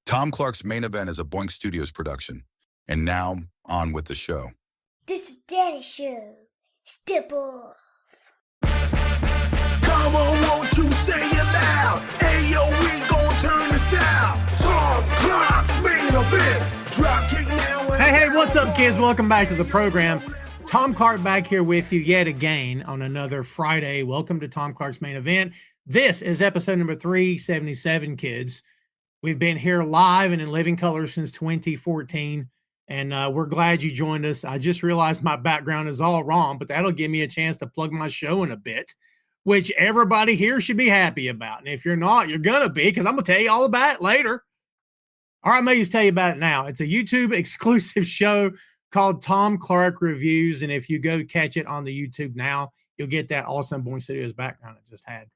Tom Clark's Main Event is a Boink Studios production. And now, on with the show. This is Daddy's show. Step off. Come on, won't you say it loud? Ayo, we gon' turn this out. Tom Clark's Main Event. Drop kick now. Hey, what's up, kids? Welcome back to the program. Tom Clark back here with you yet again on another Friday. Welcome to Tom Clark's Main Event. This is episode number 377, kids. We've been here live and in living color since 2014, and we're glad you joined us. I just realized my background is all wrong, but that'll give me a chance to plug my show in a bit, which everybody here should be happy about. And if you're not, you're going to be, because I'm going to tell you all about it later. All right, I may just tell you about it now. It's a YouTube exclusive show called Tom Clark Reviews, and if you go catch it on the YouTube now, you'll get that awesome Boink Studios background I just had.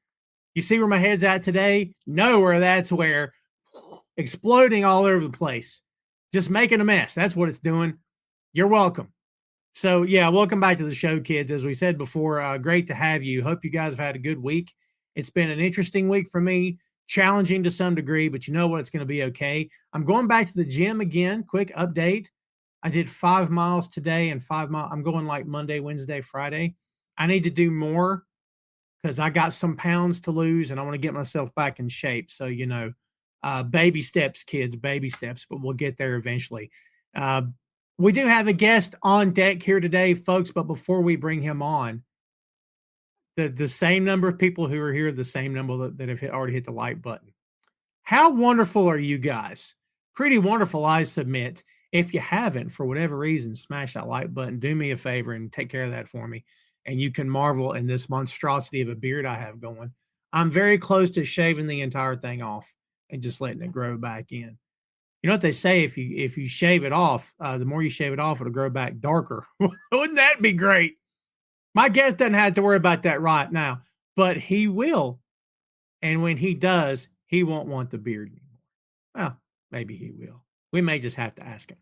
You see where my head's at today? Nowhere. That's where. Exploding all over the place, just making a mess. That's what it's doing. You're welcome. So yeah, welcome back to the show, kids. As we said before, great to have you. Hope you guys have had a good week. It's been an interesting week for me, challenging to some degree, but you know what? It's going to be okay. I'm going back to the gym again. Quick update. I did 5 miles today and 5 miles. I'm going like Monday, Wednesday, Friday. I need to do more because I got some pounds to lose and I want to get myself back in shape. So, you know, baby steps, kids, baby steps, but we'll get there eventually. We do have a guest on deck here today, folks, but before we bring him on, the same number of people who are here, the same number that have already hit the like button. How wonderful are you guys? Pretty wonderful, I submit. If you haven't, for whatever reason, smash that like button. Do me a favor and take care of that for me. And you can marvel in this monstrosity of a beard I have going. I'm very close to shaving the entire thing off and just letting it grow back in. You know what they say, if you shave it off, the more you shave it off, it'll grow back darker. Wouldn't that be great? My guest doesn't have to worry about that right now, but he will. And when he does, he won't want the beard anymore. Well, maybe he will. We may just have to ask him.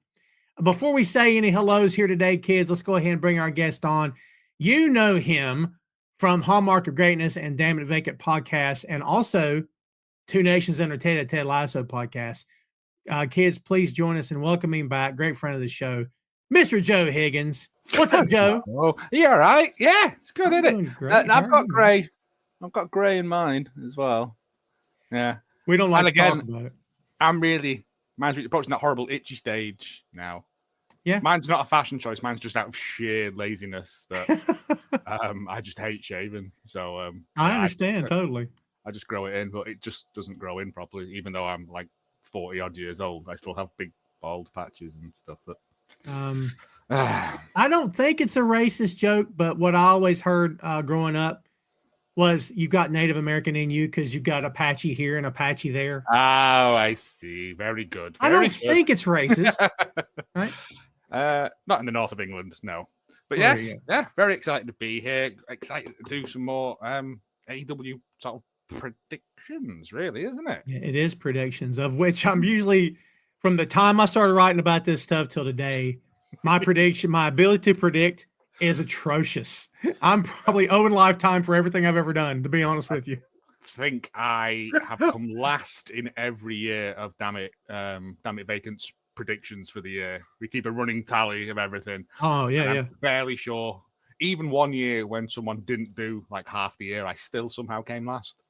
Before we say any hellos here today, kids, let's go ahead and bring our guest on. You know him from Hallmark of Greatness and Dammit, Vacant podcast, and also Two Nations Under Ted Lasso podcast. Kids, please join us in welcoming back, great friend of the show, Mr. Joe Higgens. What's up, Joe? Oh, you all right? Yeah, it's good, isn't it? Great. I've got grey. I've got grey in mine as well. Yeah. We don't like and to again, talk about it. Mine's approaching that horrible itchy stage now. Yeah. Mine's not a fashion choice. Mine's just out of sheer laziness that I just hate shaving. So I understand totally. I just grow it in, but it just doesn't grow in properly. Even though I'm like 40 odd years old, I still have big bald patches and stuff. That I don't think it's a racist joke, but what I always heard growing up was you got Native American in you because you got Apache here and Apache there. Oh, I see. Very good. I don't think it's racist, right? Not in the north of England, no. But yes, yeah, very excited to be here. Excited to do some more AEW sort of predictions, really, isn't it? Yeah, it is predictions, of which I'm usually, from the time I started writing about this stuff till today, my ability to predict is atrocious. I'm probably owing lifetime for everything I've ever done, to be honest with you. I think I have come last in every year of Dammit Vacant's predictions for the year. We keep a running tally of everything. Oh, yeah, I'm fairly sure. Even one year when someone didn't do like half the year, I still somehow came last.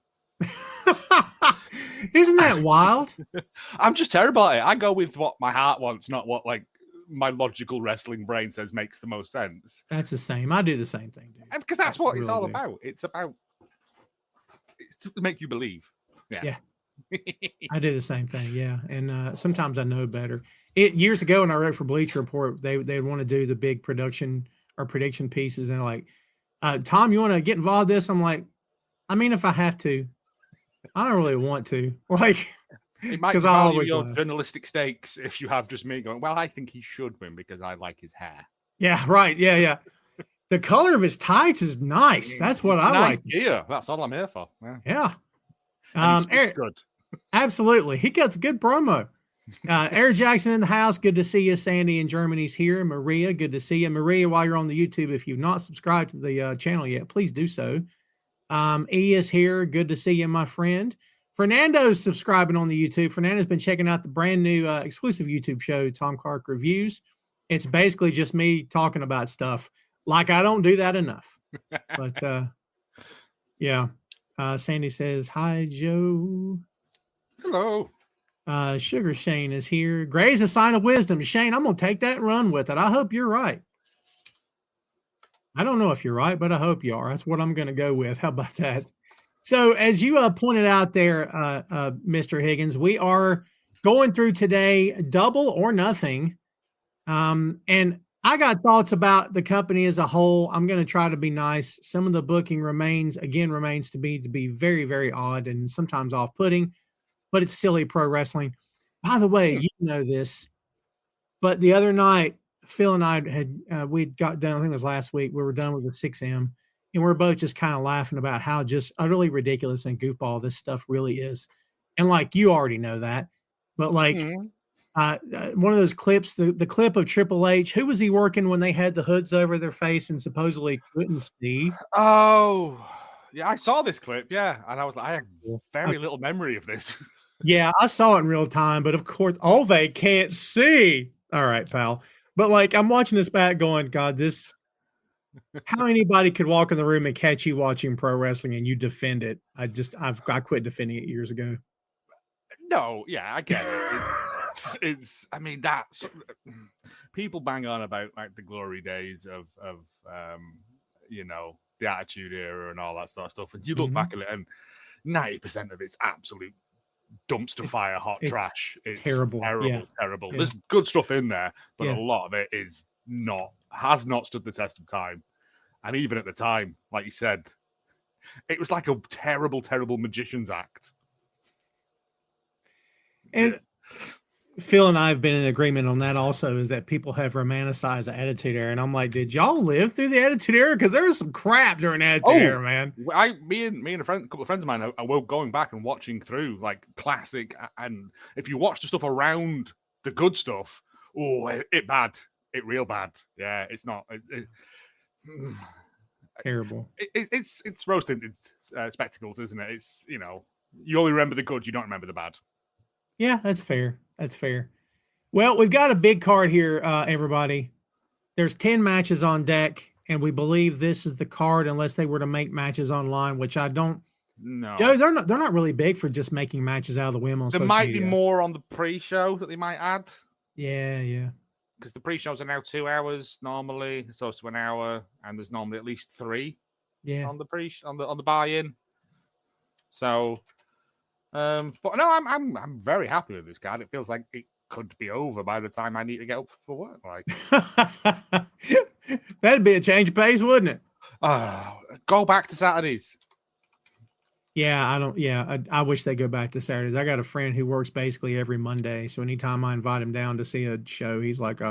Isn't that wild? I'm just terrible at it. I go with what my heart wants, not what like my logical wrestling brain says makes the most sense. That's the same. I do the same thing, dude. Because that's what it's all about. It's to make you believe. Yeah. I do the same thing. Yeah. And sometimes I know better. Years ago when I wrote for Bleacher Report, they want to do the big production or prediction pieces. And they're like, Tom, you want to get involved in this? I'm like, I mean, if I have to. I don't really want to. Like, it might value your journalistic stakes if you have just me going, well, I think he should win because I like his hair. Yeah, right. Yeah. The color of his tights is nice. That's what I like. Yeah, that's all I'm here for. Yeah. It's good. Absolutely. He gets a good promo. Eric Jackson in the house. Good to see you. Sandy in Germany's here. Maria, good to see you. Maria, while you're on the YouTube, if you've not subscribed to the channel yet, please do so. E is here. Good to see you, my friend. Fernando's subscribing on the YouTube. Fernando's been checking out the brand new exclusive YouTube show, Tom Clark Reviews. It's basically just me talking about stuff. Like I don't do that enough. But yeah. Sandy says, hi, Joe. Hello. Sugar Shane is here. Gray's a sign of wisdom. Shane, I'm going to take that and run with it. I hope you're right. I don't know if you're right, but I hope you are. That's what I'm going to go with. How about that? So as you pointed out there, Mr. Higgins, we are going through today Double or Nothing. And I got thoughts about the company as a whole. I'm going to try to be nice. Some of the booking remains to be very, very odd and sometimes off-putting, but it's silly pro wrestling. By the way, you know this, but the other night, Phil and I we'd got done, I think it was last week, we were done with the 6M, and we're both just kind of laughing about how just utterly ridiculous and goofball this stuff really is. And like, you already know that, but like, one of those clips, the clip of Triple H, who was he working when they had the hoods over their face and supposedly couldn't see? Oh, yeah, I saw this clip, yeah, and I was like, I have very little memory of this. Yeah, I saw it in real time, but of course, they can't see. All right, pal. But like, I'm watching this back going, God, how anybody could walk in the room and catch you watching pro wrestling and you defend it? I quit defending it years ago. No, yeah, I get it. I mean, people bang on about like the glory days of the Attitude Era and all that sort of stuff, and you look back at it, and 90% of it's absolute dumpster fire hot trash. It's terrible. Yeah. There's good stuff in there, but a lot of it has not stood the test of time. And even at the time, like you said, it was like a terrible magician's act. And Phil and I have been in agreement on that also, is that people have romanticized the Attitude Era. And I'm like, did y'all live through the Attitude Era? Because there was some crap during the Attitude Era, man. Me and a couple of friends of mine are going back and watching through like classic. And if you watch the stuff around the good stuff, it bad. It real bad. Yeah, it's not. Terrible. It's rose-tinted spectacles, isn't it? It's, you only remember the good, you don't remember the bad. Yeah, that's fair. That's fair. Well, we've got a big card here, everybody. There's 10 matches on deck, and we believe this is the card unless they were to make matches online, which I don't. No, Joe, they're not really big for just making matches out of the whim on social might media. Be more on the pre-show that they might add. Yeah. Because the pre-shows are now 2 hours normally, so it's 1 hour, and there's normally at least 3. Yeah. On the buy-in. So. But no, I'm very happy with this card. It feels like it could be over by the time I need to get up for work. Like that'd be a change of pace, wouldn't it? Go back to Saturdays. Yeah, I wish they go back to Saturdays. I got a friend who works basically every Monday, so anytime I invite him down to see a show, he's like,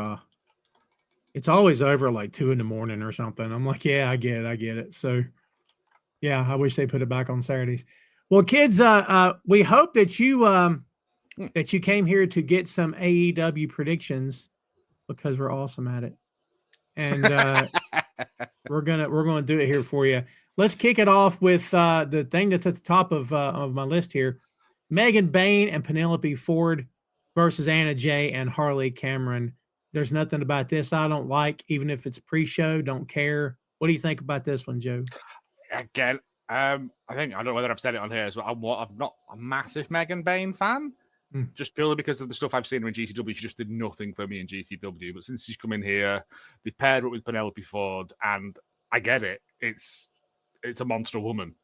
it's always over at like 2 a.m. or something. I'm like, yeah, I get it. So yeah, I wish they put it back on Saturdays. Well, kids, we hope that you came here to get some AEW predictions, because we're awesome at it, and we're gonna do it here for you. Let's kick it off with the thing that's at the top of my list here: Megan Bayne and Penelope Ford versus Anna Jay and Harley Cameron. There's nothing about this I don't like, even if it's pre-show. Don't care. What do you think about this one, Joe? Again. I don't know whether I've said it on here as well. I'm not a massive Megan Bayne fan, just purely because of the stuff I've seen her in GCW. She just did nothing for me in GCW. But since she's come in here, they paired up with Penelope Ford, and I get it. It's a monster woman.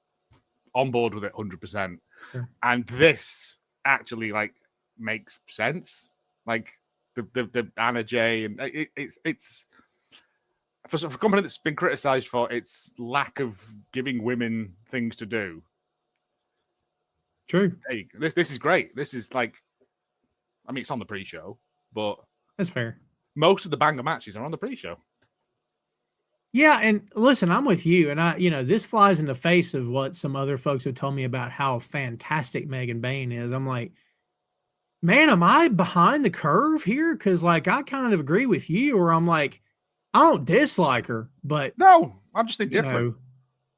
On board with it 100%. Sure. And this actually like makes sense. Like the Anna Jay, and it's. For a company that's been criticized for its lack of giving women things to do. True. Hey, this is great. This is like, I mean, it's on the pre-show, but that's fair. Most of the banger matches are on the pre-show. Yeah, and listen, I'm with you, and this flies in the face of what some other folks have told me about how fantastic Megan Bayne is. I'm like, man, am I behind the curve here? Because like I kind of agree with you, or I'm like, I don't dislike her, but no, I'm just indifferent.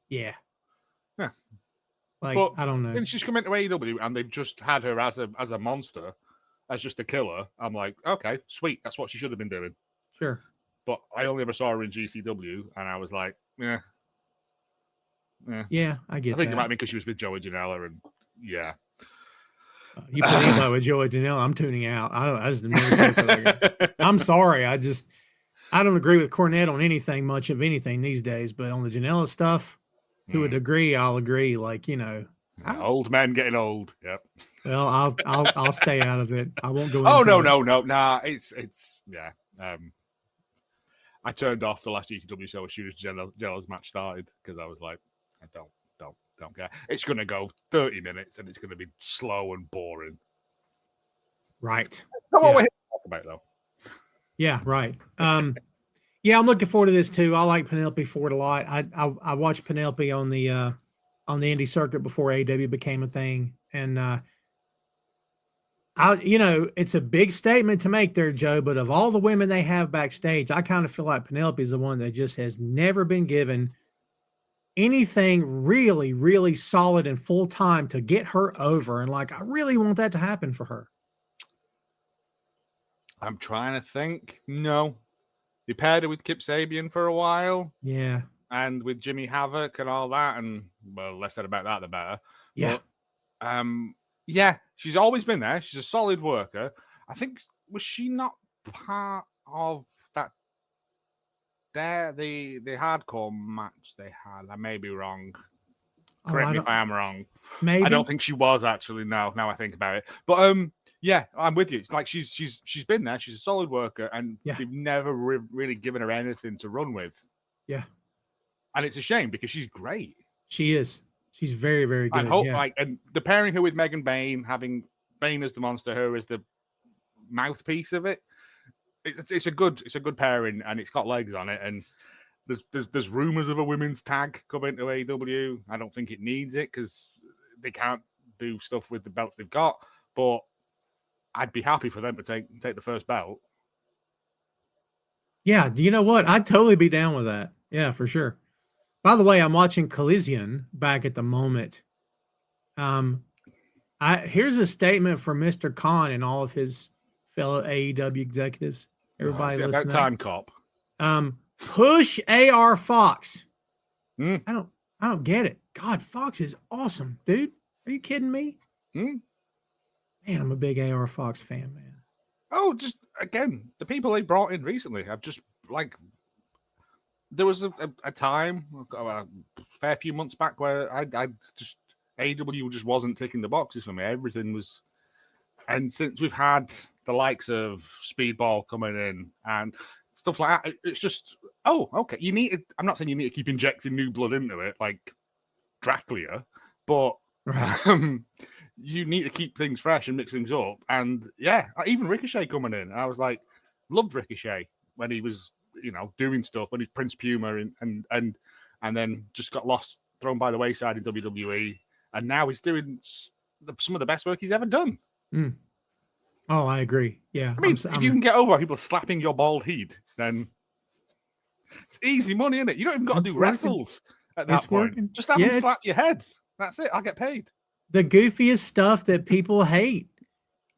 Yeah. Like, But I don't know. since she's come into AEW and they've just had her as a monster, as just a killer, I'm like, okay, sweet. That's what she should have been doing. Sure. But I only ever saw her in GCW, and I was like, yeah. Yeah, I get I think that. it might be because she was with Joey Janela, and yeah. You put anybody with Joey Janela, I'm tuning out. I just never care for that guy. I'm sorry. I don't agree with Cornette on anything, much of anything these days, but on the Janela stuff, to a degree, I'll agree. Like, Old men getting old. Yep. Well, I'll stay out of it. I won't go. Oh into no, it. nah. It's yeah. I turned off the last GCW show as soon as Janela's match started because I was like, I don't care. It's gonna go 30 minutes and it's gonna be slow and boring. Right. That's what we're here to talk about, though. Yeah, right. Yeah, I'm looking forward to this too. I like Penelope Ford a lot. I watched Penelope on the indie circuit before AEW became a thing, and it's a big statement to make there, Joe. But of all the women they have backstage, I kind of feel like Penelope is the one that just has never been given anything really, really solid and full time to get her over. And like, I really want that to happen for her. I'm trying to think. No. They paired her with Kip Sabian for a while. Yeah. And with Jimmy Havoc and all that. And, well, less said about that, the better. Yeah. But, yeah, she's always been there. She's a solid worker. I think, was she not part of that? The hardcore match they had. I may be wrong. Correct me if I am wrong. Maybe. I don't think she was actually. Now I think about it. But yeah, I'm with you. It's like she's been there. She's a solid worker, and they've never really given her anything to run with. Yeah, and it's a shame because she's great. She is. She's very, very good. And the pairing her with Megan Bain, having Bain as the monster, her as the mouthpiece of it. It's a good pairing, and it's got legs on it. And there's rumors of a women's tag coming to AEW. I don't think it needs it because they can't do stuff with the belts they've got. But I'd be happy for them to take the first belt. Yeah, you know what? I'd totally be down with that. Yeah, for sure. By the way, I'm watching Collision back at the moment. Here's a statement from Mr. Khan and all of his fellow AEW executives. Everybody listen. About time, cop. Push AR Fox. I don't get it. God, Fox is awesome, dude. Are you kidding me? Man, I'm a big AR Fox fan, man. Oh, just again, the people they brought in recently have just like. There was a time, a fair few months back, where I just AEW just wasn't ticking the boxes for me. Everything was, and since we've had the likes of Speedball coming in and stuff like that, it's just okay. I'm not saying you need to keep injecting new blood into it like Dracula, but you need to keep things fresh and mix things up. And yeah, even Ricochet coming in, I was like, loved Ricochet when he was, doing stuff when he's Prince Puma and then just got lost, thrown by the wayside in WWE, and now he's doing some of the best work he's ever done. Oh, I agree. Yeah, I mean, if you can get over people slapping your bald head, then it's easy money, isn't it? You don't even got to do wrestles at that point. Working. Just have them slap your head. That's it. I'll get paid. The goofiest stuff that people hate.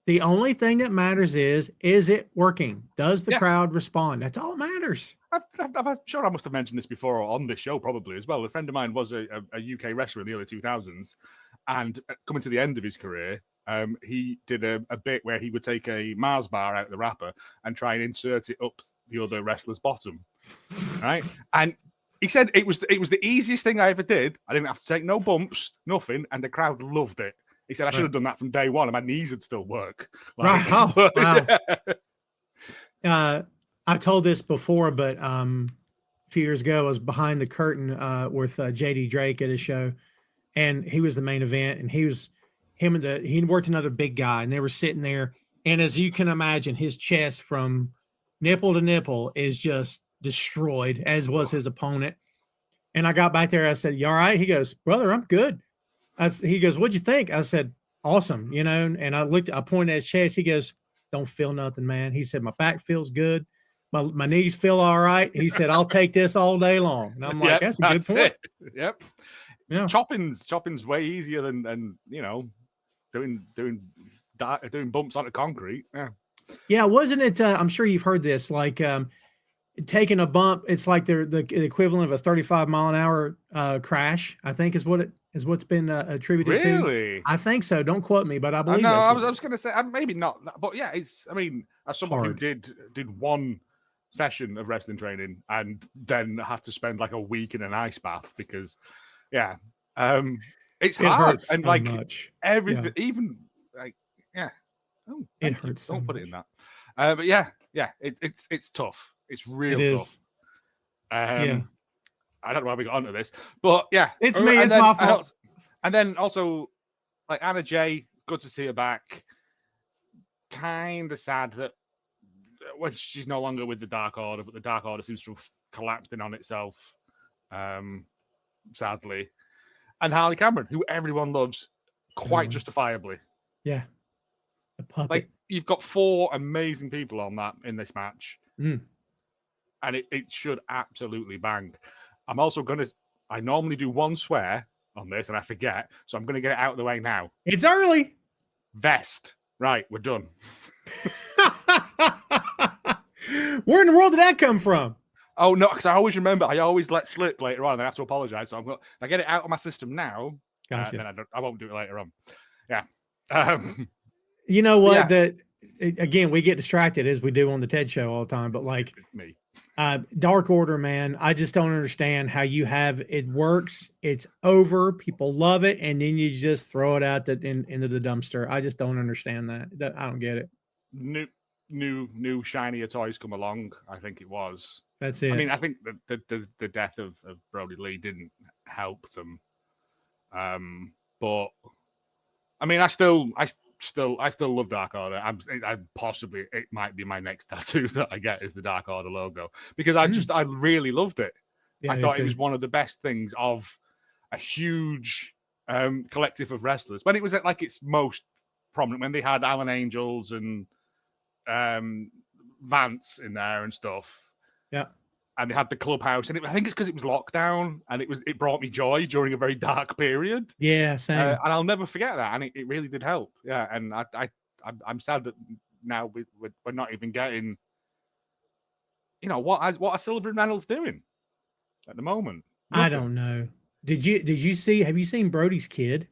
The only thing that matters is it working? Does the crowd respond? That's all that matters. I'm sure I must have mentioned this before on this show probably as well. A friend of mine was a UK wrestler in the early 2000s, and coming to the end of his career, he did a bit where he would take a Mars bar out of the wrapper and try and insert it up the other wrestler's bottom, right? And he said it was the easiest thing I ever did. I didn't have to take no bumps, nothing, and the crowd loved it. He said, I should have done that from day one and my knees would still work. Like, wow. I've told this before, but a few years ago, I was behind the curtain with JD Drake at a show, and he was the main event, and he worked another big guy, and they were sitting there. And as you can imagine, his chest from nipple to nipple is just destroyed, as was his opponent. And I got back there. I said, "You all right?" He goes, "Brother, I'm good." He goes, "What'd you think?" I said, "Awesome." And I pointed at his chest. He goes, "Don't feel nothing, man." He said, "My back feels good. My knees feel all right." He said, "I'll take this all day long." And I'm like, that's a good point. Yep. Yeah. Chopping's way easier than doing bumps onto concrete. Yeah. Yeah, wasn't it? I'm sure you've heard this. Like taking a bump, it's like the equivalent of a 35-mile-an-hour crash. I think is what's been attributed to. Really? I think so. Don't quote me, but I believe no, that's I was going to say maybe not, but yeah, it's. I mean, as someone who did one session of wrestling training and then had to spend like a week in an ice bath because, yeah, it's hard and like much. everything, even like Oh, it hurts. Don't put it in that. But yeah, it's tough. It's real tough. I don't know how we got onto this, but yeah, it's me. It's my fault. And then also, like Anna Jay, good to see her back. Kind of sad that when she's no longer with the Dark Order, but the Dark Order seems to have collapsed in on itself, sadly. And Harley Cameron, who everyone loves, quite justifiably. Yeah. The puppet. Like, you've got 4 amazing people on that in this match. And it should absolutely bang. I'm also I normally do one swear on this and I forget, so I'm going to get it out of the way now. It's early. Vest. Right, we're done. Where in the world did that come from? Oh, no, because I always remember, I always let slip later on and I have to apologize. So I get it out of my system now, gotcha. Then I won't do it later on. Yeah. You know what? Again, we get distracted as we do on the TED show all the time, but like it's me. Dark Order, man, I just don't understand how you have it works. It's over. People love it. And then you just throw it out into the dumpster. I just don't understand that. I don't get it. New shinier toys come along. I think it was. That's it. I mean, I think the death of Brody Lee didn't help them. But I mean, I still love Dark Order. It might be my next tattoo that I get is the Dark Order logo because I really loved it. Yeah, I thought it was one of the best things of a huge collective of wrestlers when it was at like its most prominent, when they had Alan Angels and Vance in there and stuff. Yeah. And they had the clubhouse, and I think it's because it was lockdown, and it brought me joy during a very dark period. Yeah, same. And I'll never forget that, and it really did help. Yeah, and I'm sad that now we're not even getting, what are Silver and Reynolds doing at the moment? Nothing. I don't know. Have you seen Brody's kid?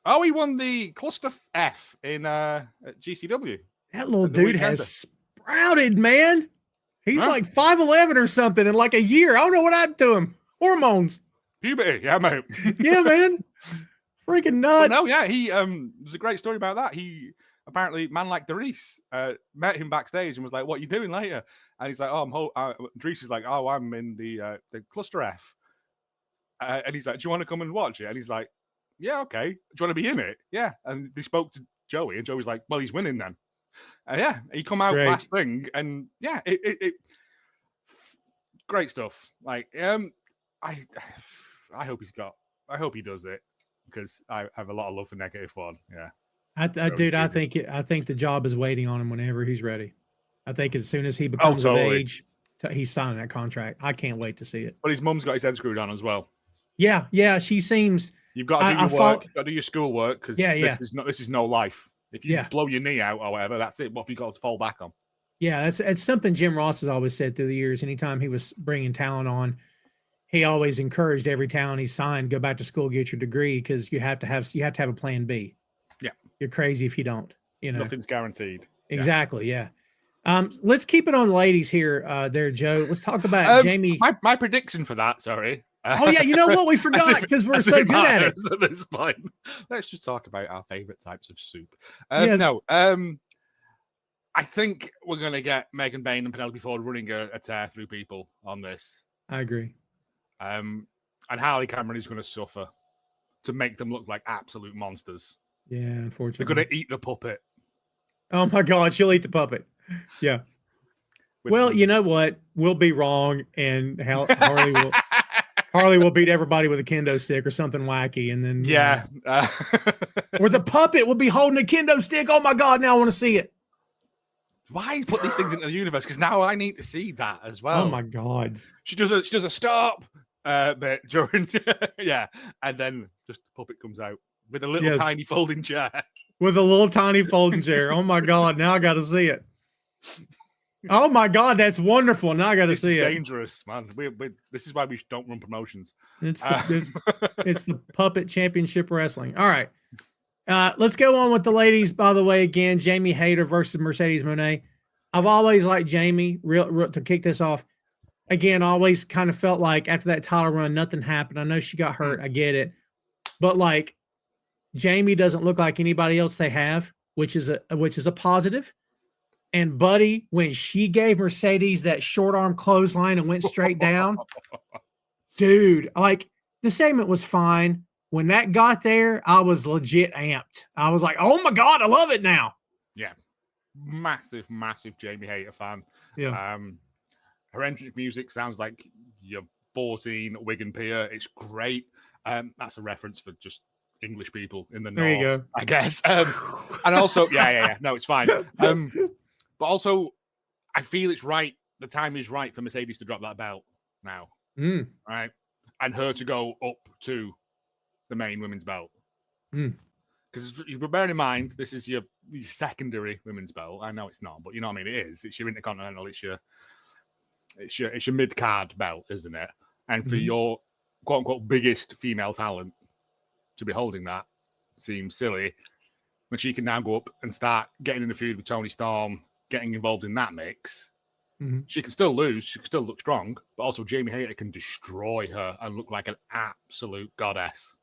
Oh, he won the Cluster F in at GCW. That little dude has sprouted, man. He's like 5'11" or something in like a year. I don't know what happened to him. Hormones. Puberty. Yeah, mate. Yeah, man. Freaking nuts. No, yeah. There's a great story about that. He apparently, man like Dries, met him backstage and was like, "What are you doing later?" And he's like, Dries is like, "Oh, I'm in the Cluster F." And he's like, "Do you want to come and watch it?" And he's like, "Yeah, okay. Do you want to be in it?" Yeah. And they spoke to Joey, and Joey's like, "Well, he's winning then." He come out last thing, and yeah, it great stuff. Like, I hope I hope he does it because I have a lot of love for Negative One. Yeah, I think the job is waiting on him whenever he's ready. I think as soon as he becomes of age, he's signing that contract. I can't wait to see it. But his mum's got his head screwed on as well. Yeah, she seems. You've got to do your work. You've got to do your schoolwork because this is no life. If you blow your knee out or whatever, that's it. What have you got to fall back on? Yeah, it's something Jim Ross has always said through the years. Anytime he was bringing talent on, he always encouraged every talent he signed, go back to school, get your degree, because you have to have a plan B. Yeah, you're crazy if you don't. Nothing's guaranteed. Exactly. Yeah. Let's keep it on ladies here. There, Joe. Let's talk about Jamie. My prediction for that. Sorry. Oh yeah, you know what? We forgot because we're so good at it. At this point, let's just talk about our favorite types of soup. Yes. No, I think we're going to get Megan Bayne and Penelope Ford running a tear through people on this. I agree. And Harley Cameron is going to suffer to make them look like absolute monsters. Yeah, unfortunately, they're going to eat the puppet. Oh my God, she'll eat the puppet. Yeah. Well, you know what? We'll be wrong, and Harley will beat everybody with a kendo stick or something wacky, and then or the puppet will be holding a kendo stick. Oh my God! Now I want to see it. Why put these things into the universe? Because now I need to see that as well. Oh my God! She does a stop, But during, yeah, and then just the puppet comes out with a little tiny folding chair. With a little tiny folding chair. Oh my God! Now I got to see it. Oh my God, that's wonderful! Now I got to see it. Dangerous, man. This is why we don't run promotions. It's the Puppet Championship Wrestling. All right, let's go on with the ladies. By the way, again, Jamie Hayter versus Mercedes Moné. I've always liked Jamie. Real to kick this off. Again, always kind of felt like after that title run, nothing happened. I know she got hurt. I get it, but like Jamie doesn't look like anybody else they have, which is a positive. And Buddy, when she gave Mercedes that short arm clothesline and went straight down, dude, like the segment was fine. When that got there, I was legit amped. I was like, oh my God, I love it now. Yeah. Massive Jamie Hayter fan. Yeah. Her entrance music sounds like you're 14 Wigan Pier. It's great. That's a reference for just English people in the north. There you go. I guess. And also, yeah. No, it's fine. But also, I feel it's right. The time is right for Mercedes to drop that belt now. Right? And her to go up to the main women's belt. Because you're bearing in mind, this is your secondary women's belt. I know it's not, but you know what I mean? It is. It's your Intercontinental. It's your mid-card belt, isn't it? And for your quote-unquote biggest female talent to be holding that seems silly. When she can now go up and start getting in the feud with Toni Storm, getting involved in that mix, she can still lose. She can still look strong, but also Jamie Hayter can destroy her and look like an absolute goddess.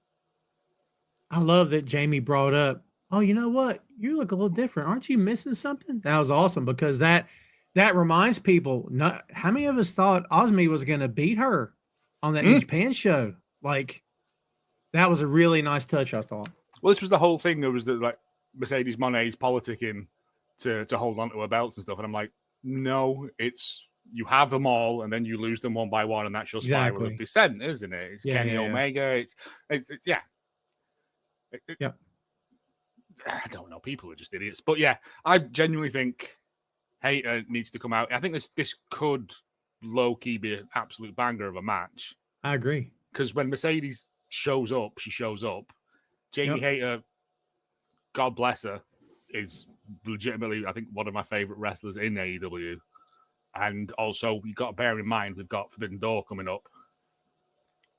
I love that Jamie brought up, oh, you know what? You look a little different. Aren't you missing something? That was awesome because that reminds people, how many of us thought Osmi was going to beat her on that New Japan show? Like, that was a really nice touch, I thought. Well, this was the whole thing. There was that like Mercedes Moné's politicking to hold on to her belts and stuff. And I'm like, no, it's you have them all and then you lose them one by one. And that's your spiral of descent, isn't it? It's Kenny Omega. It's yeah. I don't know. People are just idiots. But yeah, I genuinely think Hayter needs to come out. I think this could low-key be an absolute banger of a match. I agree. Because when Mercedes shows up, she shows up. Jamie Hayter, God bless her, is legitimately, I think, one of my favorite wrestlers in AEW. And also, you've got to bear in mind, we've got Forbidden Door coming up.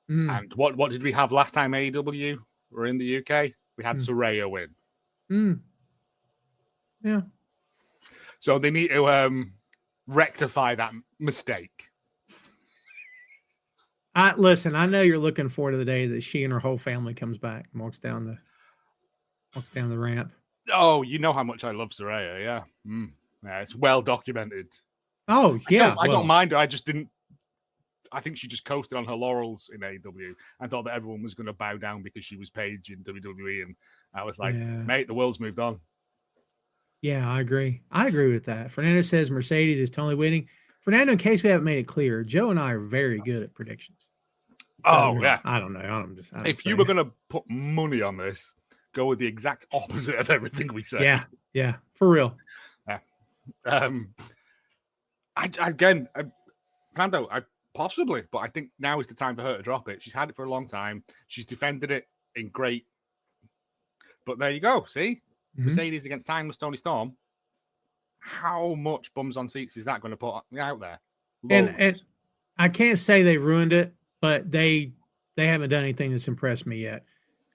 And what did we have last time AEW were in the UK? We had Saraya win. Yeah. So they need to rectify that mistake. Listen, I know you're looking forward to the day that she and her whole family comes back and walks down the ramp. Oh, you know how much I love Saraya, yeah. Yeah, it's well documented. Oh, yeah. I don't mind her. I just didn't. I think she just coasted on her laurels in AEW and thought that everyone was going to bow down because she was Paige in WWE. And I was like, mate, the world's moved on. Yeah, I agree. I agree with that. Fernando says Mercedes is totally winning. Fernando, in case we haven't made it clear, Joe and I are very good at predictions. Yeah. I don't know. If you were going to put money on this, go with the exact opposite of everything we say. Yeah, for real. Yeah. Fernando, possibly, but I think now is the time for her to drop it. She's had it for a long time. She's defended it in great. But there you go. See? Mercedes against Timeless Toni Storm. How much bums on seats is that going to put out there? And I can't say they ruined it, but they haven't done anything that's impressed me yet.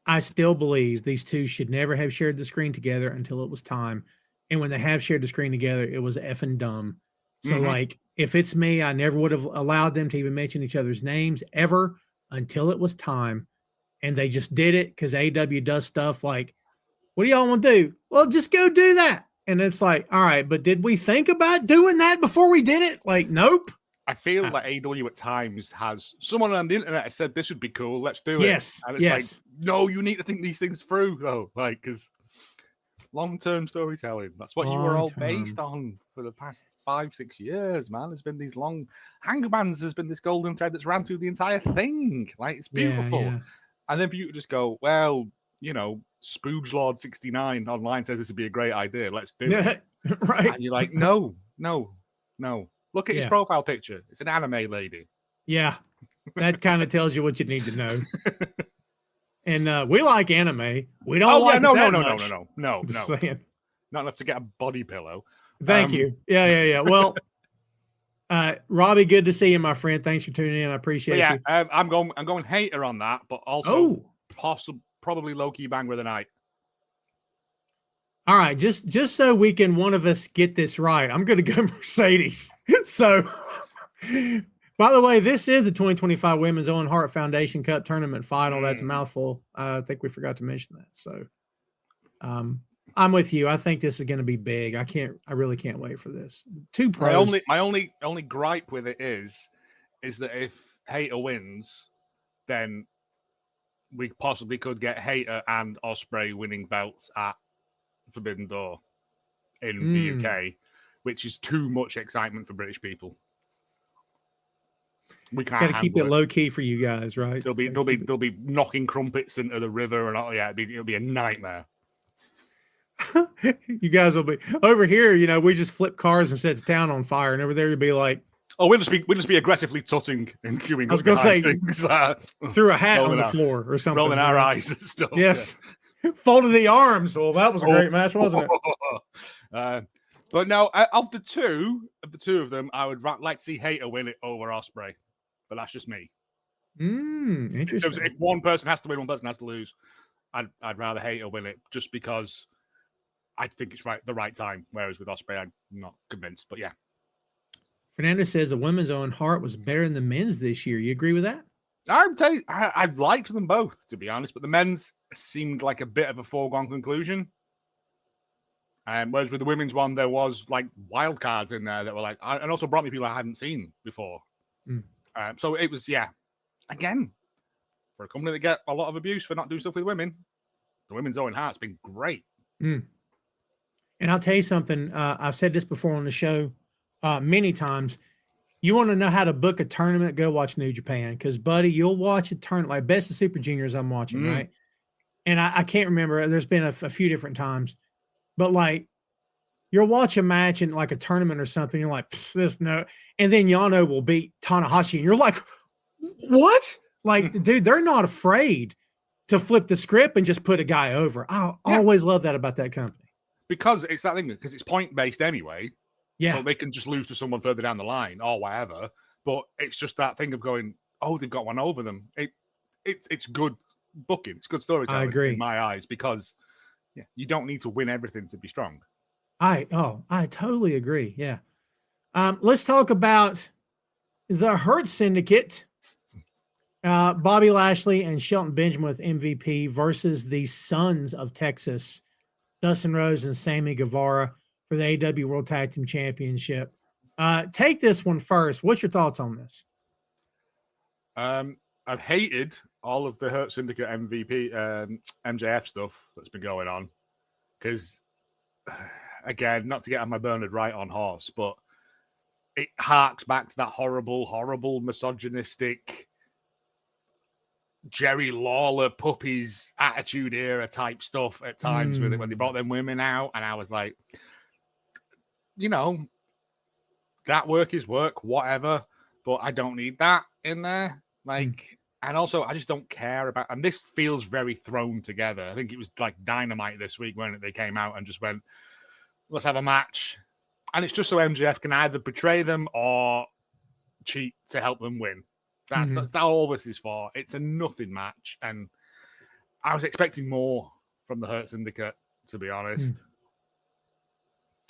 I still believe these two should never have shared the screen together until it was time. And when they have shared the screen together, it was effing dumb. So, like, if it's me, I never would have allowed them to even mention each other's names ever until it was time. And they just did it because AEW does stuff like, what do y'all want to do? Well, just go do that. And it's like, all right, but did we think about doing that before we did it? Like, nope. I feel like AEW at times has someone on the internet has said this would be cool. Let's do it. Yes. And it's like, no, you need to think these things through, though. Like, because long-term storytelling, that's what you were all based on for the past 5-6 years, man. There's been these long Hangman's, there's been this golden thread that's ran through the entire thing. Like, it's beautiful. Yeah. And then for you to just go, well, you know, Spooge Lord 69 online says this would be a great idea. Let's do it. Right. And you're like, no. Look at his profile picture. It's an anime lady. Yeah. That kind of tells you what you need to know. And we like anime. We don't like no, it no, that no, much. no, no, Just no. saying. Not enough to get a body pillow. Thank you. Yeah. Well, Robbie, good to see you, my friend. Thanks for tuning in. I appreciate you. I'm going hater on that, but also Oh, probably low key bang with the night. all right. Just so we can one of us get this right, I'm going to go Mercedes. So, by the way, this is the 2025 Women's Owen Hart Foundation Cup Tournament Final. That's a mouthful. I think we forgot to mention that. So, I'm with you. I think this is going to be big. I really can't wait for this. Two pros. My only gripe with it is that if Hater wins, then we possibly could get Hater and Ospreay winning belts at Forbidden Door in the UK, which is too much excitement for British people. We can't Got to keep it low key for you guys, right? They'll be knocking crumpets into the river and all. Yeah, it'll be a nightmare. You guys will be over here. You know, we just flip cars and set the town on fire, and over there you'll be like, oh, we'll just be aggressively tutting and queuing. I was going to say things, through a hat on the floor or something, rolling our eyes and stuff. Yes, folded the arms. Well, that was a great match, wasn't it? But no, of the two of them, I would like to see Hater win it over Ospreay, but that's just me. Interesting. If one person has to win, one person has to lose. I'd rather Hater win it just because I think it's the right time. Whereas with Ospreay, I'm not convinced. But yeah. Fernando says the women's Owen Hart was better than the men's this year. You agree with that? I liked them both, to be honest, but the men's seemed like a bit of a foregone conclusion. Whereas with the women's one, there was like wild cards in there that were like, and also brought me people I hadn't seen before. So it was, again, for a company that get a lot of abuse for not doing stuff with women, the women's Owen Hart's been great. And I'll tell you something. I've said this before on the show many times. You want to know how to book a tournament? Go watch New Japan, because, buddy, you'll watch a tournament like Best of Super Juniors. I'm watching, right? And I can't remember. There's been a few different times, but like you'll watch a match in like a tournament or something. You're like, this no, and then Yano will beat Tanahashi, and you're like, what? Like, dude, they're not afraid to flip the script and just put a guy over. I always love that about that company. Because it's that thing, because it's point-based anyway. Yeah. So they can just lose to someone further down the line or whatever. But it's just that thing of going, oh, they've got one over them. It's good booking. It's good storytelling. I agree. In my eyes, because you don't need to win everything to be strong. I totally agree. Yeah. Let's talk about the Hurt Syndicate. Bobby Lashley and Shelton Benjamin with MVP versus the Sons of Texas, Dustin Rhodes and Sammy Guevara for the AEW World Tag Team Championship. Take this one first. What's your thoughts on this? I've hated all of the Hurt Syndicate MVP MJF stuff that's been going on because, again, not to get on my Bernard Wright on horse, but it harks back to that horrible, misogynistic Jerry Lawler puppies attitude era type stuff at times with it when they brought them women out, and I was like, that work is work, whatever, but I don't need that in there. Like, and also I just don't care about, and this feels very thrown together. I think it was like Dynamite this week when they came out and just went, let's have a match. And it's just so MJF can either betray them or cheat to help them win. That's all this is for. It's a nothing match. And I was expecting more from the Hurt Syndicate, to be honest.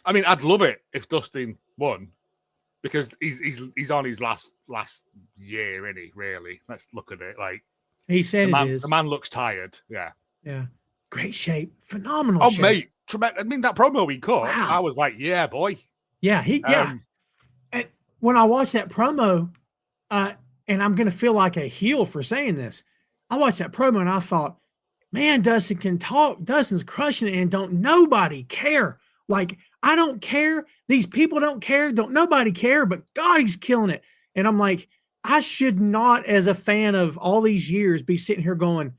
I mean, I'd love it if Dustin won, because he's on his last year, isn't he, really? Let's look at it. Like, he said the man looks tired. Yeah. Great shape. Phenomenal shape. Mate. Tremendous. I mean, that promo he cut, wow. I was like, yeah, boy. Yeah, And when I watched that promo, and I'm going to feel like a heel for saying this, I watched that promo and I thought, man, Dustin can talk. Dustin's crushing it, and don't nobody care. Like, I don't care. These people don't care. Don't nobody care, but God, he's killing it. And I'm like, I should not, as a fan of all these years, be sitting here going,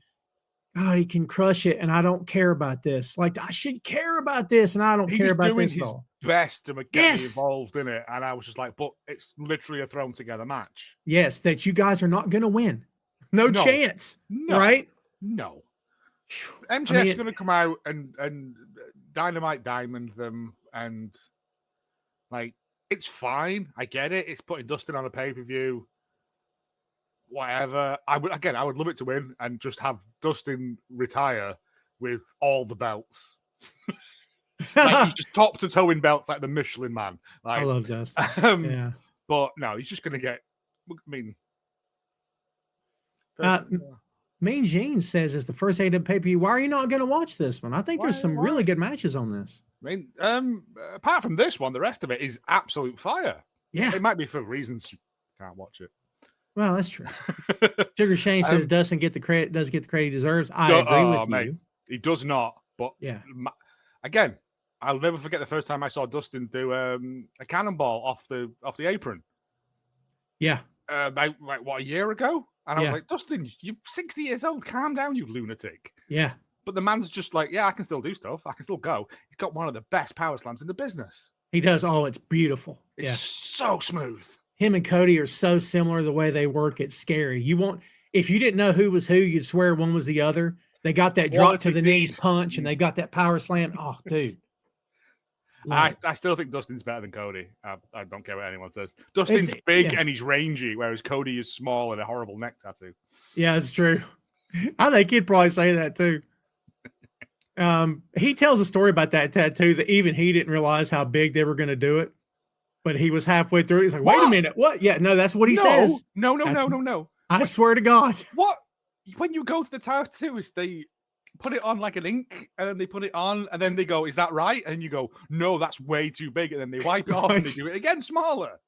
God, he can crush it, and I don't care about this. Like, I should care about this, and I don't care about this at all. best to get me Yes. involved in it. And I was just like, but it's literally a thrown together match. Yes, that you guys are not going to win. No chance. No. Right? No. Phew. MJF's going to come out and Dynamite Diamond them, and like, it's fine. I get it. It's putting Dustin on a pay-per-view. Whatever. I would love it to win and just have Dustin retire with all the belts. Like, he's just top to toe in belts like the Michelin Man. Like, I love Dustin. Yeah. But no, he's just going to get. I mean, Mean Gene says it's the first AEW pay-per-view. Why are you not going to watch this one? I think there's some really good matches on this. I mean, apart from this one, the rest of it is absolute fire. Yeah. It might be for reasons you can't watch it. Well, that's true. Sugar Shane says doesn't get the credit he deserves. I agree with mate, you. He does not. But yeah, again, I'll never forget the first time I saw Dustin do a cannonball off the apron. Yeah. About a year ago? And I was like, Dustin, you're 60 years old. Calm down, you lunatic. Yeah. But the man's just like, yeah, I can still do stuff. I can still go. He's got one of the best power slams in the business. He does. Oh, it's beautiful. It's so smooth. Him and Cody are so similar the way they work. It's scary. If you didn't know who was who, you'd swear one was the other. They got that drop to the knees punch and they got that power slam. Oh, dude. I still think Dustin's better than Cody. I don't care what anyone says. Dustin's big and he's rangy, whereas Cody is small and a horrible neck tattoo. Yeah, it's true. I think he'd probably say that too. He tells a story about that tattoo that even he didn't realize how big they were going to do it, but he was halfway through. He's like, "Wait a minute, what?" Yeah, no, that's what he says. No. I swear to God. What? When you go to the tattoos, they put it on like an ink, and then they put it on, and then they go, "Is that right?" And you go, "No, that's way too big." And then they wipe it off and they do it again smaller.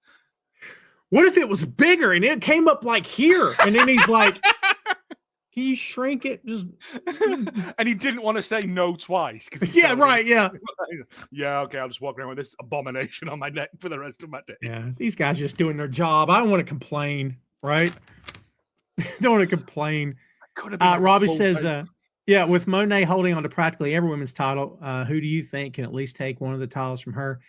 What if it was bigger and it came up like here? And then he's like, "Can you shrink it?" Just and he didn't want to say no twice because yeah, right, yeah, yeah. Okay, I'll just walk around with this abomination on my neck for the rest of my days. Yeah, these guys just doing their job. I don't want to complain, right? Don't want to complain. Robbie says, yeah, with Monet holding on to practically every women's title, who do you think can at least take one of the titles from her?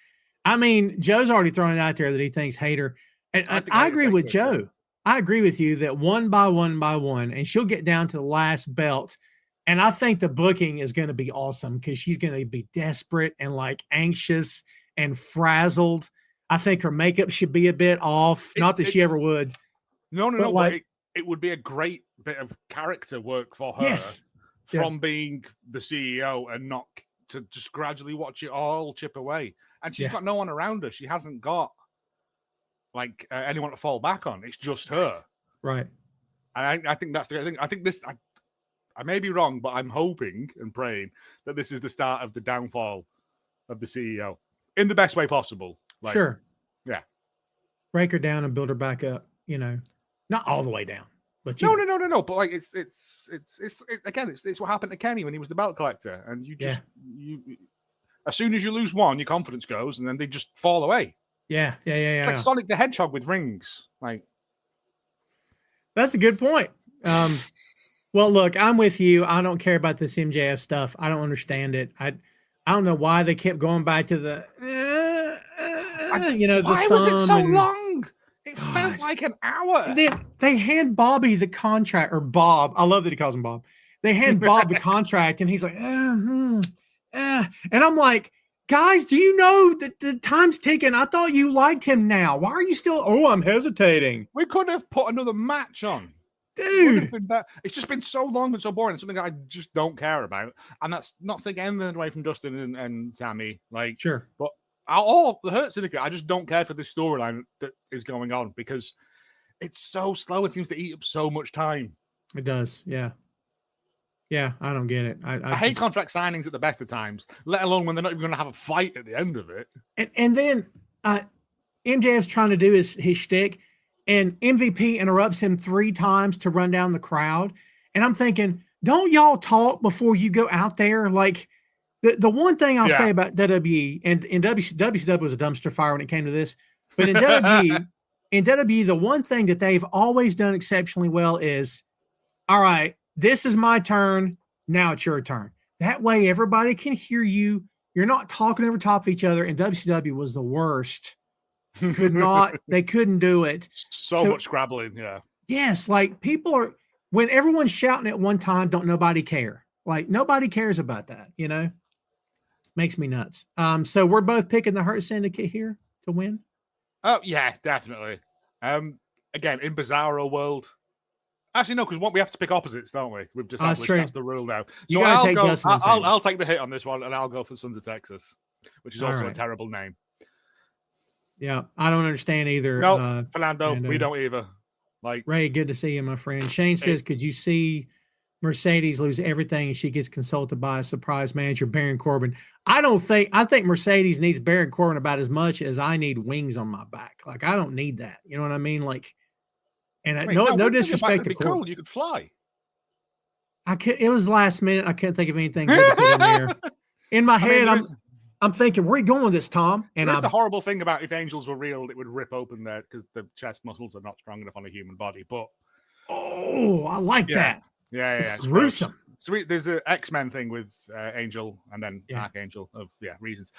I mean, Joe's already thrown it out there that he thinks Hayter. And I agree with Joe. I agree with you that one by one, and she'll get down to the last belt. And I think the booking is going to be awesome because she's going to be desperate and like anxious and frazzled. I think her makeup should be a bit off. Not that she ever would. No. Like, it would be a great bit of character work for her. Yes. From being the CEO and not to just gradually watch it all chip away. And she's got no one around her. She hasn't got like anyone to fall back on. It's just her. Right. And I think that's the thing. I think this, I may be wrong, but I'm hoping and praying that this is the start of the downfall of the CEO in the best way possible. Like, sure. Yeah. Break her down and build her back up, not all the way down. But no. But like it's what happened to Kenny when he was the belt collector, and you as soon as you lose one, your confidence goes, and then they just fall away. Yeah. Like Sonic the Hedgehog with rings. Like, that's a good point. Well, look, I'm with you. I don't care about this MJF stuff. I don't understand it. I don't know why they kept going back to the why was it so long? It felt like an hour. They hand Bobby the contract, or Bob. I love that he calls him Bob. They hand Bob the contract, and he's like, and I'm like, guys, do you know that the time's ticking? I thought you liked him now. Why are you still? Oh, I'm hesitating. We could have put another match on. Dude. It's just been so long and so boring. It's something I just don't care about. And that's not taking anything away from Dustin and Sammy. Like, sure. But all the Hurt Syndicate, I just don't care for this storyline that is going on because it's so slow. It seems to eat up so much time. It does. Yeah. Yeah, I don't get it. I hate contract signings at the best of times, let alone when they're not even going to have a fight at the end of it. And then MJF's trying to do his shtick, and MVP interrupts him 3 times to run down the crowd. And I'm thinking, don't y'all talk before you go out there? Like, the one thing I'll say about WWE, and WCW was a dumpster fire when it came to this, but in WWE, the one thing that they've always done exceptionally well is, all right, this is my turn. Now it's your turn. That way everybody can hear you. You're not talking over top of each other. And WCW was the worst. They couldn't do it. So much scrabbling. Yeah. Yes. Like people are, when everyone's shouting at one time, don't nobody care. Like nobody cares about that, you know? Makes me nuts. So we're both picking the Hurt Syndicate here to win. Oh yeah, definitely. Again, in Bizarro world. Actually, no, because we have to pick opposites, don't we? We've just that's the rule now. So I'll take the hit on this one, and I'll go for Sons of Texas, which is also a terrible name. Yeah, I don't understand either. No, Fernando, we don't either. Like Ray, good to see you, my friend. Shane says, could you see Mercedes lose everything and she gets consulted by a surprise manager, Baron Corbin? I think Mercedes needs Baron Corbin about as much as I need wings on my back. Like, I don't need that. You know what I mean? Like, and no disrespect to Corbin. Cool. You could fly. It was last minute. I couldn't think of anything good to put in there. In my head, I'm thinking, where are you going with this, Tom? And that's the horrible thing about if angels were real, it would rip open there because the chest muscles are not strong enough on a human body. But I like that. Yeah, it's gruesome. So there's an X-Men thing with Angel and then Archangel of reasons.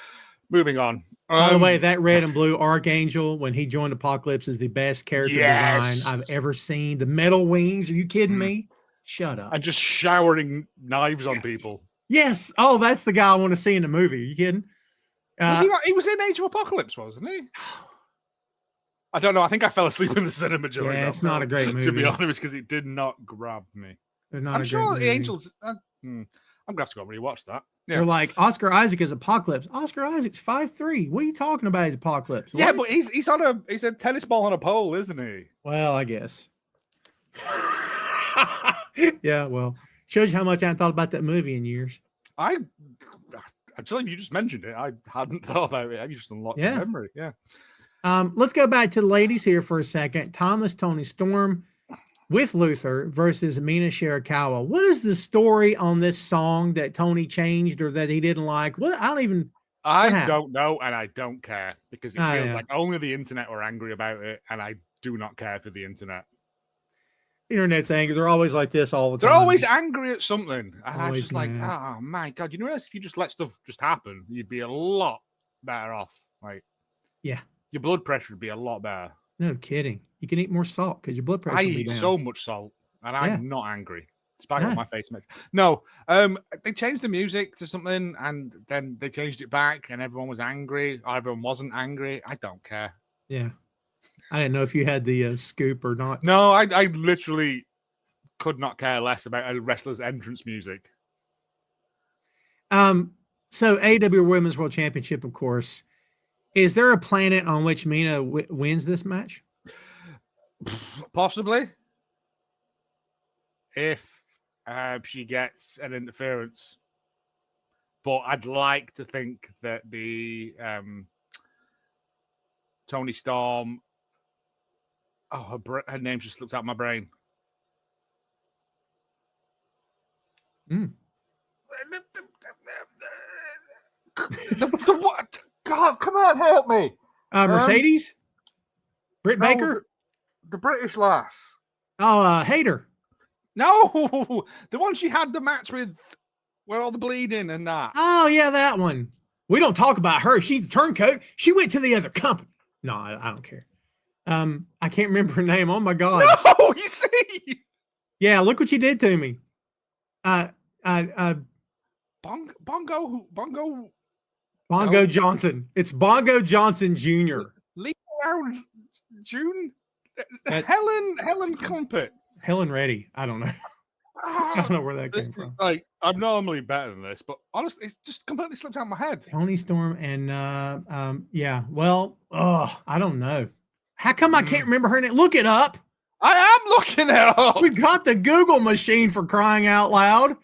Moving on. By the way, that red and blue Archangel when he joined Apocalypse is the best character design I've ever seen. The metal wings. Are you kidding me? Shut up. And just showering knives on people. Yes. Oh, that's the guy I want to see in the movie. Are you kidding? He was in Age of Apocalypse, wasn't he? I don't know. I think I fell asleep in the cinema during that. It's not a great movie. To be honest, because it did not grab me. I'm sure the Angels... I'm going to have to go and rewatch that. Yeah. They're like, Oscar Isaac is Apocalypse. Oscar Isaac's 5'3". What are you talking about? He's Apocalypse. Yeah, but he's a tennis ball on a pole, isn't he? Well, I guess. Yeah, well, shows you how much I haven't thought about that movie in years. I'm telling you, just mentioned it. I hadn't thought about it. I just unlocked the memory. Yeah. Let's go back to the ladies here for a second. Thomas Tony Storm with Luther versus Mina Shirakawa. What is the story on this song that Tony changed or that he didn't like? What I don't know, and I don't care because it feels like only the internet were angry about it, and I do not care for the internet. Internet's angry. They're always like this all the time. They're always angry at something. And I'm just like, oh my God. You know, if you just let stuff just happen, you'd be a lot better off. Like, yeah. Your blood pressure would be a lot better. No kidding. You can eat more salt because your blood pressure I will be eat down. so much salt, and I'm not angry. Despite what my face makes. No, they changed the music to something, and then they changed it back, and everyone was angry. Or everyone wasn't angry. I don't care. Yeah. I didn't know if you had the scoop or not. No, I literally could not care less about a wrestler's entrance music. So AEW Women's World Championship, of course. Is there a planet on which Mina wins this match? Possibly. If she gets an interference. But I'd like to think that the Tony Storm... Oh, her name just slipped out of my brain. The what? God, come on, help me. Mercedes? Britt Baker? The British lass. Oh, Hater. No, the one she had the match with where all the bleeding and that. Oh, yeah, that one. We don't talk about her. She's the turncoat. She went to the other company. No, I don't care. I can't remember her name. Oh my God. No, you see. Yeah, look what you did to me. Bongo Johnson. It's Bongo Johnson Jr. Leave around June. Helen Crumpet. Helen Reddy. I don't know. I don't know where that came from. Like, I'm normally better than this, but honestly, it's just completely slipped out of my head. Tony Storm and I don't know. How come I can't remember her name? Look it up. I am looking it up. We got the Google machine for crying out loud.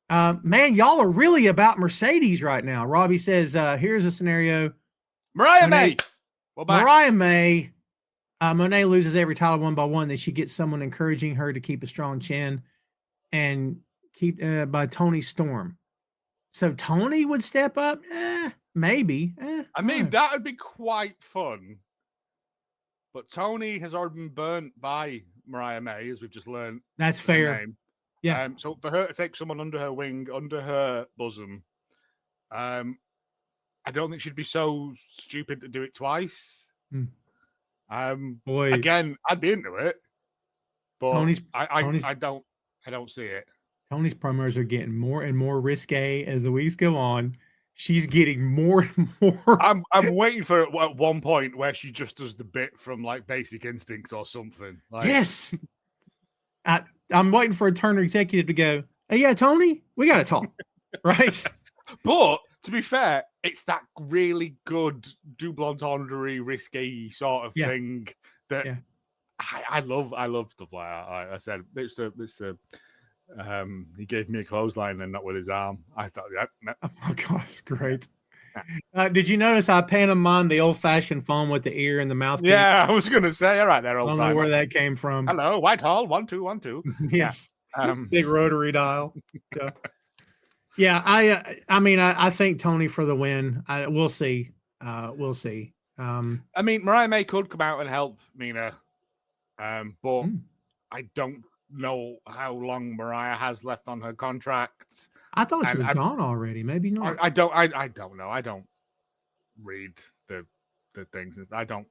Man, y'all are really about Mercedes right now. Robbie says, here's a scenario. Mariah May. Mariah May. Monet loses every title one by one. Then she gets someone encouraging her to keep a strong chin and keep by Tony Storm. So Tony would step up? Maybe. I mean, that would be quite fun. But Tony has already been burnt by Mariah May, as we've just learned. That's fair. Yeah. So for her to take someone under her wing, under her bosom, I don't think she'd be so stupid to do it twice. Boy, Again, I'd be into it, but Tony's I don't see it. Tony's promos are getting more and more risque as the weeks go on. She's getting more and more. I'm waiting for it at one point where she just does the bit from like Basic Instincts or something. Like, Yes. I'm waiting for a Turner executive to go, hey, yeah, Tony, we got to talk. Right. But to be fair, it's that really good double entendre, risque sort of thing that I love. I love stuff like that. Like I said, it's the he gave me a clothesline and not with his arm. I thought, oh my God, it's great. Did you notice I pantomimed the old-fashioned phone with the ear and the mouthpiece? Yeah, I was going to say, all right, there, old I don't know where that came from. Hello, Whitehall, 1212. Yes, big rotary dial. Yeah, I think Tony for the win. We'll see. We'll see. I mean, Mariah May could come out and help Mina, but I don't know how long Mariah has left on her contract. I thought she was gone already. Maybe not. I don't know. I don't read the things. I don't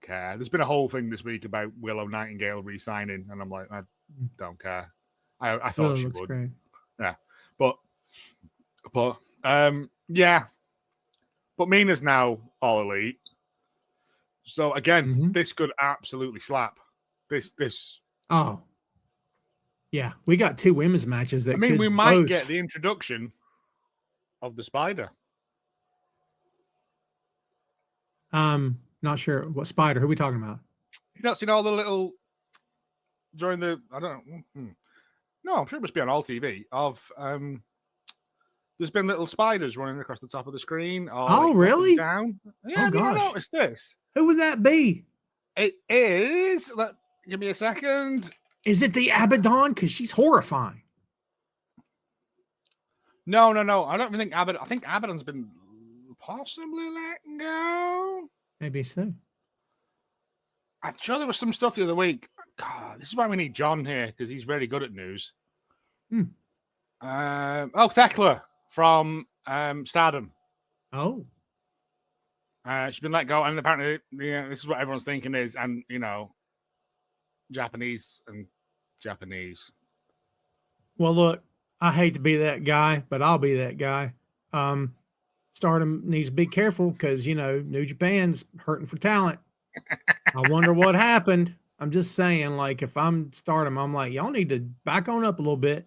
care. There's been a whole thing this week about Willow Nightingale re-signing, and I'm like, I don't care. I thought she would. Great. Yeah, but yeah. But Mina's now all elite. So again, this could absolutely slap. This. Oh. Yeah, we got 2 women's matches that we might get the introduction of the Spider. Not sure what Spider. Who are we talking about? You not seen all the little during the I don't know. No, I'm sure it must be on All TV of there's been little spiders running across the top of the screen. Oh, really? Down. Yeah, have you not noticed this? Who would that be? It is. Give me a second. Is it the Abaddon? Because she's horrifying. No. I don't even think Abaddon. I think Abaddon's been possibly let go. Maybe so. I'm sure there was some stuff the other week. God, this is why we need John here because he's very good at news. Thekla from Stardom. Oh. She's been let go, and apparently, this is what everyone's thinking is, and Japanese. Well, look, I hate to be that guy, but I'll be that guy. Stardom needs to be careful because New Japan's hurting for talent. I wonder what happened. I'm just saying, like, if I'm Stardom, I'm like, y'all need to back on up a little bit,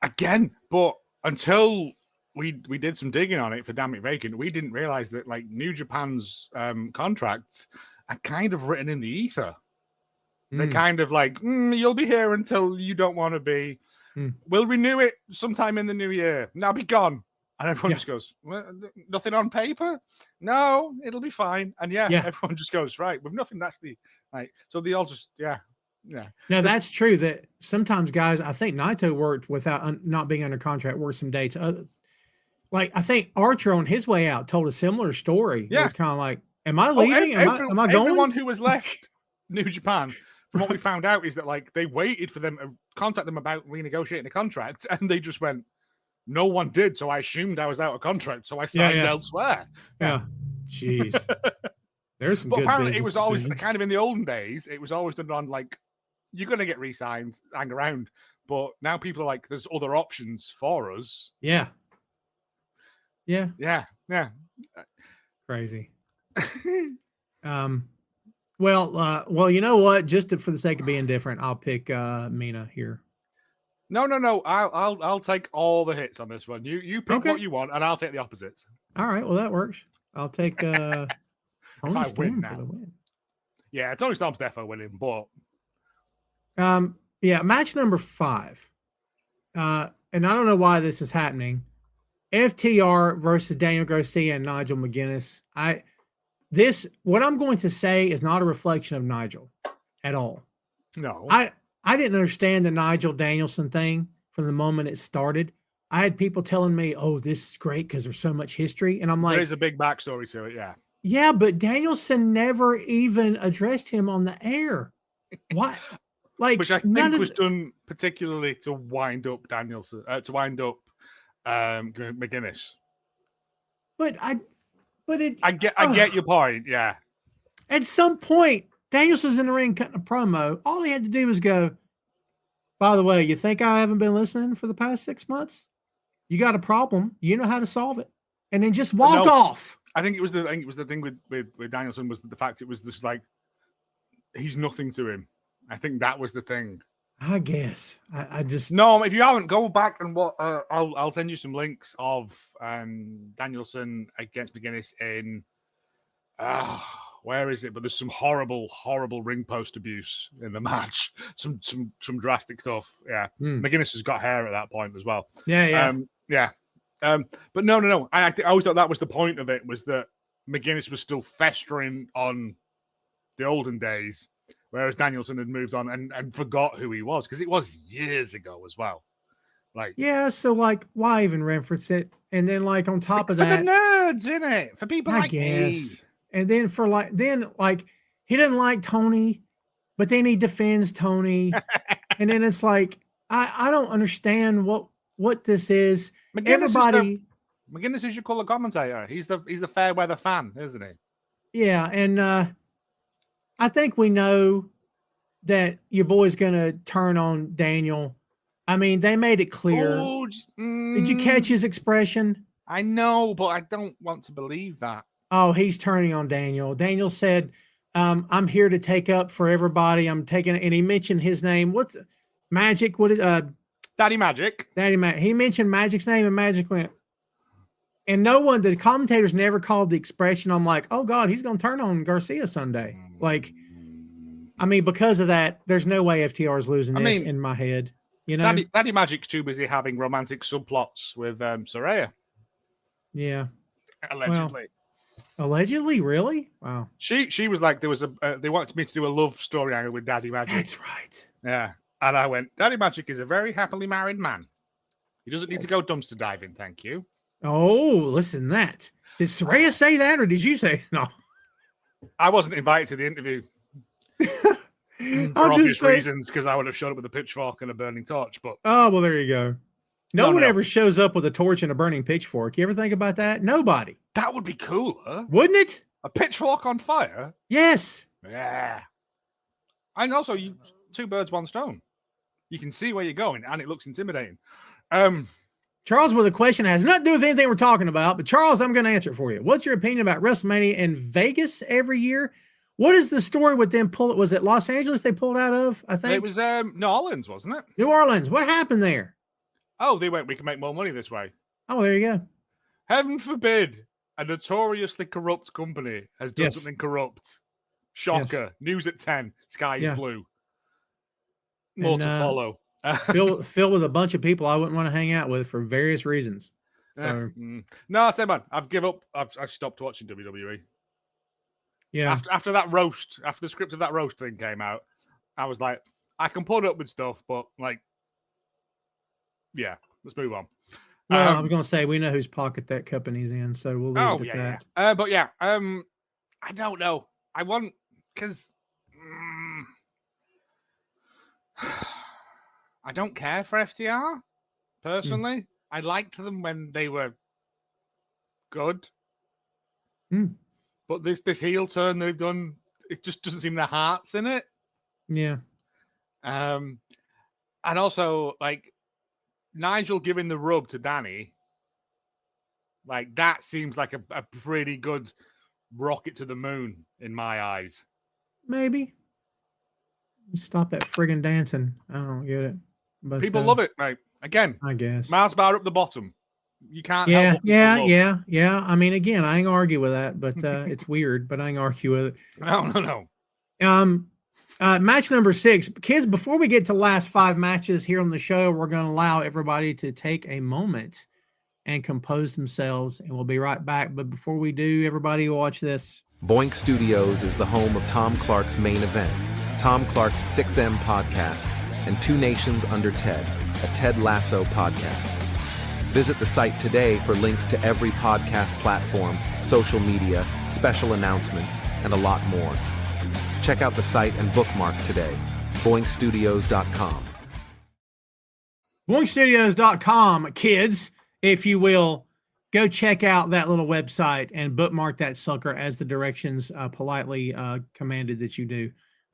Again, but until we did some digging on it for Dammit Vacant, we didn't realize that like New Japan's contracts are kind of written in the ether. They're kind of like, you'll be here until you don't want to be. We'll renew it sometime in the new year. Now be gone. And everyone just goes, well, nothing on paper? No, it'll be fine. And everyone just goes, right, with nothing actually. Like, so they all just, yeah. Now, that's true that sometimes guys, I think Naito worked without not being under contract, worked some dates. Like, I think Archer on his way out told a similar story. Yeah. It was kind of like, am I leaving? Am I going? Everyone who was left New Japan, from what we found out, is that like they waited for them to contact them about renegotiating the contract, and they just went, no one did, so I assumed I was out of contract, so I signed elsewhere. Yeah. Jeez. There's some but good apparently it was always decisions. kind of in the olden days, it was always done on like, you're going to get re-signed, hang around. But now people are like, there's other options for us. Yeah. Yeah. Crazy. Well, you know what? Just for the sake of being different, I'll pick Mina here. No. I'll take all the hits on this one. You pick what you want, and I'll take the opposites. All right. Well, that works. I'll take Tony Storm for the win. Yeah, Tony Storm's definitely winning, but match number 5. And I don't know why this is happening. FTR versus Daniel Garcia and Nigel McGuinness. What I'm going to say is not a reflection of Nigel at all. No. I didn't understand the Nigel Danielson thing from the moment it started. I had people telling me, oh, this is great because there's so much history. And I'm like, there's a big backstory to it, yeah. Yeah, but Danielson never even addressed him on the air. Why? Like, which I think was done particularly to wind up Danielson, McGuinness. I get your point. Yeah. At some point, Danielson's in the ring cutting a promo. All he had to do was go, by the way, you think I haven't been listening for the past 6 months? You got a problem. You know how to solve it. And then just walk off. I think it was the thing with Danielson was the fact it was just like he's nothing to him. I think that was the thing. I guess. I just no. If you haven't, go back and what I'll send you some links of Danielson against McGuinness in where is it? But there's some horrible ring post abuse in the match. Some drastic stuff. Yeah, McGuinness has got hair at that point as well. Yeah. But no. I always thought that was the point of it, was that McGuinness was still festering on the olden days, whereas Danielson had moved on and forgot who he was, because it was years ago as well. Like, yeah, so like, why even reference it? And then like on top of that, for the nerds, innit? For people like me. And then he doesn't like Tony, but then he defends Tony, and then it's like I don't understand what this is. McGuinness is your color commentator. He's the fair weather fan, isn't he? Yeah, and I think we know that your boy's gonna turn on Daniel. I mean, they made it clear. Did you catch his expression? I know, but I don't want to believe that. Oh, he's turning on Daniel. Daniel said, I'm here to take up for everybody. I'm taking it. And he mentioned his name. What's Magic? What is Daddy Magic? Daddy Magic. He mentioned Magic's name, and Magic went. And the commentators never called the expression. I'm like, oh God, he's going to turn on Garcia Sunday. Like, I mean, because of that, there's no way FTR is losing this in my head. You know, Daddy Magic's too busy having romantic subplots with Saraya. Yeah. Allegedly. Allegedly, really? Wow. She was like, there was they wanted me to do a love story angle with Daddy Magic. That's right. Yeah. And I went, Daddy Magic is a very happily married man. He doesn't need to go dumpster diving, thank you. Oh, listen to that. Did Saraya say that, or did you say no? I wasn't invited to the interview. For obvious reasons, because I would have showed up with a pitchfork and a burning torch. But oh, well, there you go. No one ever shows up with a torch and a burning pitchfork. You ever think about that? Nobody. That would be cooler. Wouldn't it? A pitchfork on fire? Yes. Yeah. And also, two birds, one stone. You can see where you're going, and it looks intimidating. Charles, with a question has nothing to do with anything we're talking about, but Charles, I'm going to answer it for you. What's your opinion about WrestleMania in Vegas every year? What is the story with them was it Los Angeles they pulled out of? I think it was New Orleans, wasn't it? New Orleans. What happened there? Oh, they went, we can make more money this way. Oh, there you go. Heaven forbid a notoriously corrupt company has done something corrupt. Shocker. Yes. News at 10. Sky is blue. More to follow. Filled with a bunch of people I wouldn't want to hang out with for various reasons. So. No, I said, man, I've given up. I stopped watching WWE. Yeah. After that roast, after the script of that roast thing came out, I was like, I can put up with stuff, but like, yeah, let's move on. Well, I'm going to say we know whose pocket that company's in, so we'll leave it at that. Yeah. But yeah, I don't know. I want because I don't care for FTR personally. I liked them when they were good, but this heel turn they've done, it just doesn't seem their heart's in it. Yeah. And also like Nigel giving the rub to Danny, like that seems like a pretty good rocket to the moon in my eyes. Maybe. Stop that friggin' dancing. I don't get it. But people love it, mate. Again, I guess. Mars bar up the bottom. You can't. Yeah. I mean, again, I ain't gonna argue with that, but it's weird. But I ain't gonna argue with it. No. Match number 6, kids. Before we get to the last 5 matches here on the show, we're going to allow everybody to take a moment and compose themselves, and we'll be right back. But before we do, everybody watch this. Boink Studios is the home of Tom Clark's Main Event, Tom Clark's 6M podcast, and Two Nations Under Ted, a Ted Lasso podcast. Visit the site today for links to every podcast platform, social media, special announcements, and a lot more. Check out the site and bookmark today. boinkstudios.com. BoinkStudios.com, kids, if you will, go check out that little website and bookmark that sucker as the directions politely commanded that you do.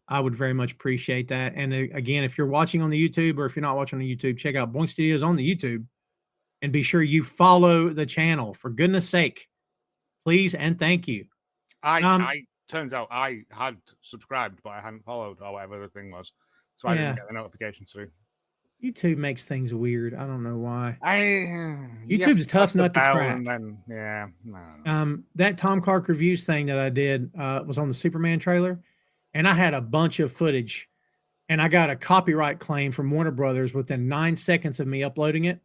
I would very much appreciate that. And again, if you're watching on the YouTube or if you're not watching on the YouTube, check out Boink Studios on the YouTube and be sure you follow the channel. For goodness sake, please and thank you. I turns out I had subscribed, but I hadn't followed or whatever the thing was. So I didn't get the notification through. YouTube makes things weird. I don't know why. YouTube's YouTube's a tough nut to crack. Then, That Tom Clark reviews thing that I did was on the Superman trailer, and I had a bunch of footage, and I got a copyright claim from Warner Brothers within 9 seconds of me uploading it.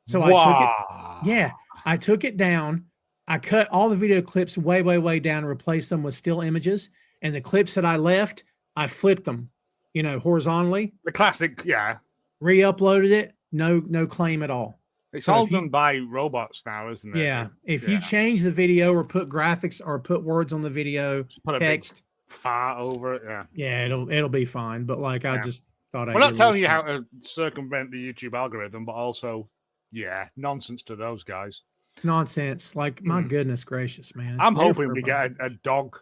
So I took it. Yeah, I took it down. I cut all the video clips way, way, way down and replaced them with still images. And the clips that I left, I flipped them, horizontally. The classic, yeah. Re-uploaded it, no claim at all. It's all done by robots now, isn't it? Yeah. If you change the video or put graphics or put words on the video, just put text, a big far over it, yeah, it'll be fine. But I just thought we're not telling you how to circumvent the YouTube algorithm, but also, nonsense to those guys. Nonsense. My goodness gracious, man. I'm hoping we get a dog.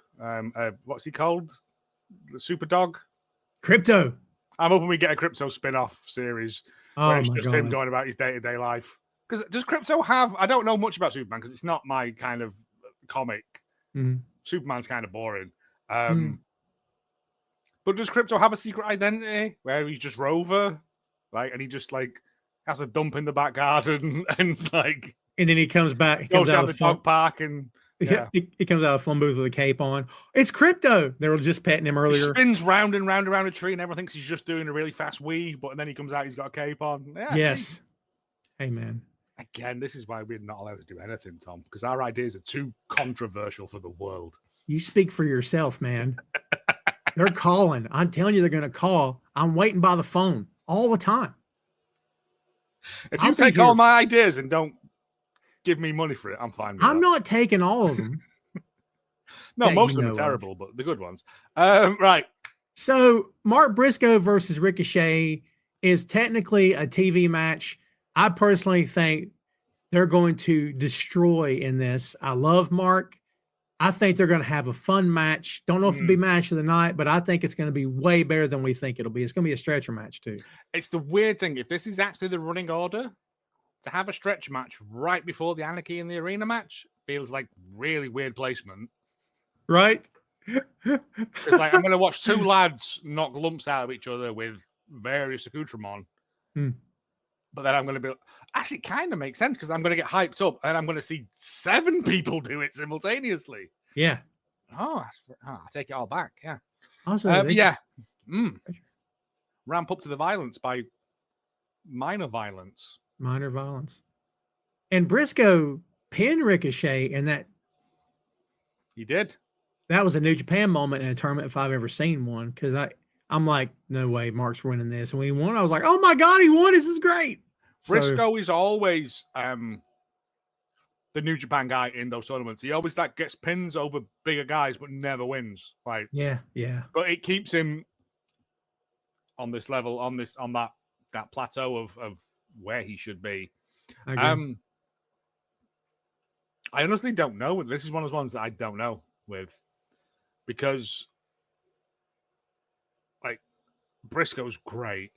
What's he called? The super dog? Crypto. I'm hoping we get a Crypto spin-off series where it's just him going about his day-to-day life. Because does Crypto have... I don't know much about Superman because it's not my kind of comic. Mm-hmm. Superman's kind of boring. But does Crypto have a secret identity where he's just Rover? And he just, has a dump in the back garden and, And then he comes back. He goes comes out down of the dog park and... Yeah. He comes out of the phone booth with a cape on. It's Crypto. They were just petting him earlier. He spins round and round around a tree, and everyone thinks he's just doing a really fast wee. But then he comes out, he's got a cape on. Yeah, yes. Hey, man. Again, this is why we're not allowed to do anything, Tom, because our ideas are too controversial for the world. You speak for yourself, man. They're calling. I'm telling you, they're going to call. I'm waiting by the phone all the time. If you take all my ideas and don't give me money for it, I'm fine with I'm that. not taking all of them. No, most of them are terrible, but the good ones. Right. So Mark Briscoe versus Ricochet is technically a TV match. I personally think they're going to destroy in this. I love Mark. I think they're going to have a fun match. Don't know if it'll be match of the night, but I think it's going to be way better than we think it'll be. It's going to be a stretcher match too. It's the weird thing. If this is actually the running order, to have a stretch match right before the Anarchy in the Arena match feels like really weird placement. Right? It's I'm going to watch two lads knock lumps out of each other with various accoutrements. But then I'm going to be... Actually, it kind of makes sense because I'm going to get hyped up and I'm going to see 7 people do it simultaneously. Yeah. I take it all back. Yeah. Also, Ramp up to the violence by minor violence. Minor violence. And Briscoe pinned Ricochet in that. He did. That was a New Japan moment in a tournament if I've ever seen one. Because I'm like, no way, Mark's winning this. And when he won, I was like, oh my God, he won. This is great. Briscoe is always the New Japan guy in those tournaments. He always gets pins over bigger guys, but never wins. Yeah. But it keeps him on this level, on that plateau of where he should be. I honestly don't know. This is one of those ones that I don't know with, because Briscoe's great.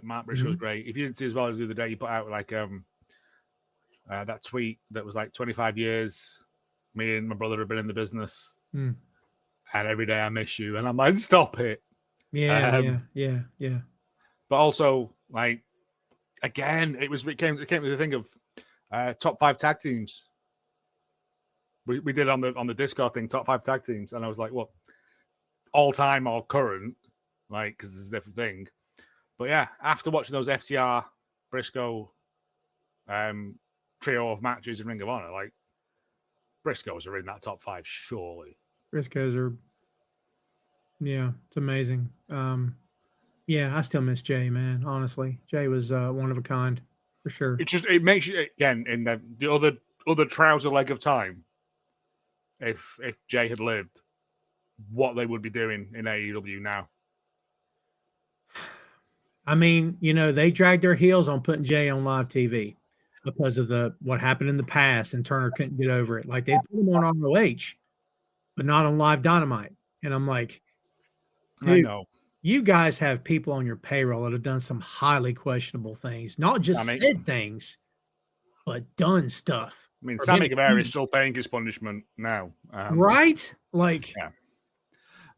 Mark Briscoe's great. If you didn't see as well as the other day, he put out that tweet that was 25 years. Me and my brother have been in the business, and every day I miss you. And I'm like, stop it. Yeah. But also, again, it came to the thing of top 5 tag teams. We did on the Discord thing, top 5 tag teams, and I was like, what, all time or current? Because it's a different thing. But yeah, after watching those FTR Briscoe trio of matches in Ring of Honor, Briscoes are in that top 5, surely. Briscoes are, it's amazing. I still miss Jay, man. Honestly, Jay was one of a kind for sure. It makes you, again, in the other trouser leg of time, if Jay had lived, what they would be doing in AEW now. I mean, they dragged their heels on putting Jay on live TV because of what happened in the past, and Turner couldn't get over it. Like, they put him on ROH, but not on Live Dynamite. And I'm like, I dude, know. you guys have people on your payroll that have done some highly questionable things, not just said things, but done stuff. I mean, Sammy Guevara is still paying his punishment now. Right? Like, yeah.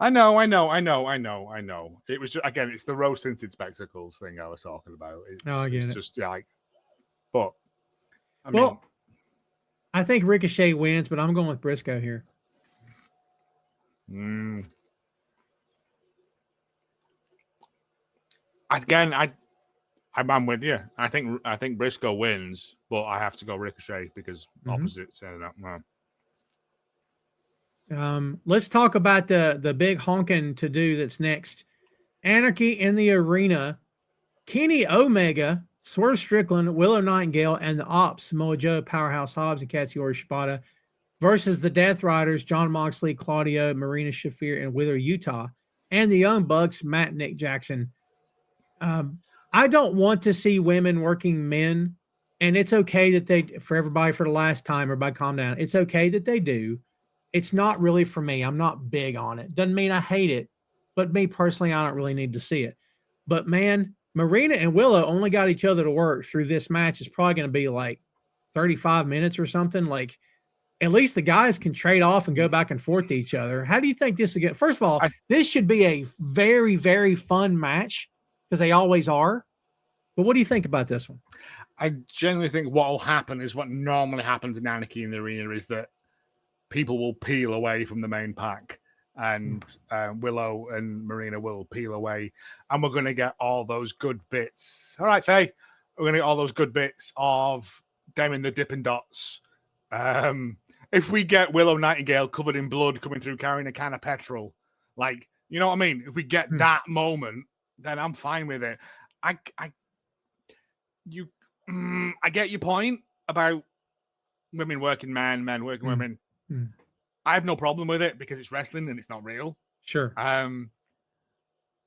I know. It was just, again, it's the rose tinted spectacles thing I was talking about. I get it. Just like, but I mean, I think Ricochet wins, but I'm going with Briscoe here. Again, I'm with you. I think Briscoe wins, but I have to go Ricochet because opposites. Let's talk about the big honking to do that's next. Anarchy in the Arena. Kenny Omega, Swerve Strickland, Willow Nightingale, and the Ops, Samoa Joe, Powerhouse Hobbs, and Katsuyori Shibata versus the Death Riders, John Moxley, Claudio, Marina Shafir, and Wither Utah, and the Young Bucks, Matt and Nick Jackson. I don't want to see women working men, and it's okay that for everybody, for the last time, everybody calm down. It's okay that they do. It's not really for me. I'm not big on it. Doesn't mean I hate it, but me personally, I don't really need to see it. But man, Marina and Willow only got each other to work through this match. It's probably going to be like 35 minutes or something. Like, at least the guys can trade off and go back and forth to each other. How do you think this again? First of all, this should be a very, very fun match because they always are. But what do you think about this one? I genuinely think what will happen is what normally happens in Anarchy in the Arena is that people will peel away from the main pack, and Willow and Marina will peel away, and we're going to get all those good bits. All right, Faye, we're going to get all those good bits of them in the Dippin' Dots. If we get Willow Nightingale covered in blood coming through carrying a can of petrol, like, you know what I mean? If we get that moment, then I'm fine with it. I get your point about women working men working women. I have no problem with it because it's wrestling and it's not real. Sure.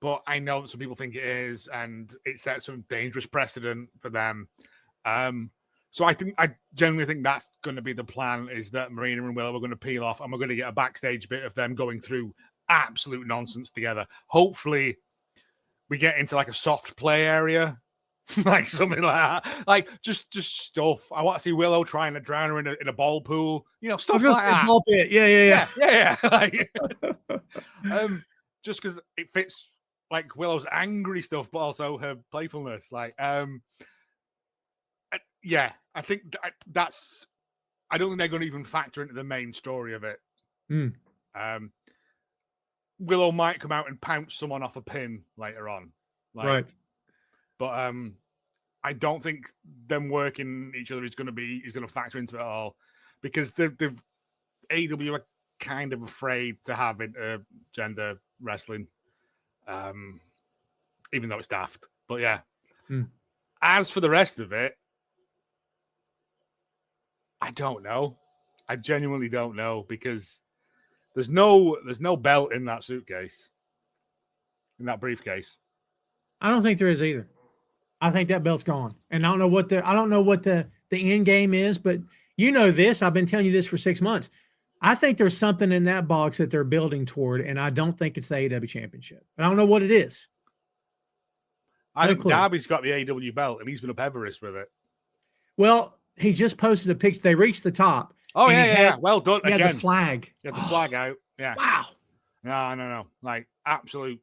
But I know that some people think it is, and it sets some dangerous precedent for them. So I genuinely think that's going to be the plan, is that Marina and Willow are going to peel off, and we're going to get a backstage bit of them going through absolute nonsense together. Hopefully we get into like a soft play area, like something like that, like just stuff. I want to see Willow trying to drown her in a ball pool, stuff like that. Ball pit. Yeah. Like, just because it fits, like Willow's angry stuff, but also her playfulness. Like, yeah, I think that's. I don't think they're going to even factor into the main story of it. Willow might come out and pounce someone off a pin later on, like, right? But I don't think them working each other is going to factor into it at all, because the AEW are kind of afraid to have intergender wrestling, even though it's daft. But yeah, as for the rest of it, I don't know. I genuinely don't know, because there's no belt in that suitcase, in that briefcase. I don't think there is either. I think that belt's gone, and I don't know what the end game is, but this. I've been telling you this for 6 months. I think there's something in that box that they're building toward, and I don't think it's the AEW Championship. But I don't know what it is. I think Darby's got the AEW belt, and he's been up Everest with it. Well, he just posted a picture. They reached the top. Oh yeah. Well done. He again. had the flag. You had the flag out. Yeah. Wow. No. Like, absolute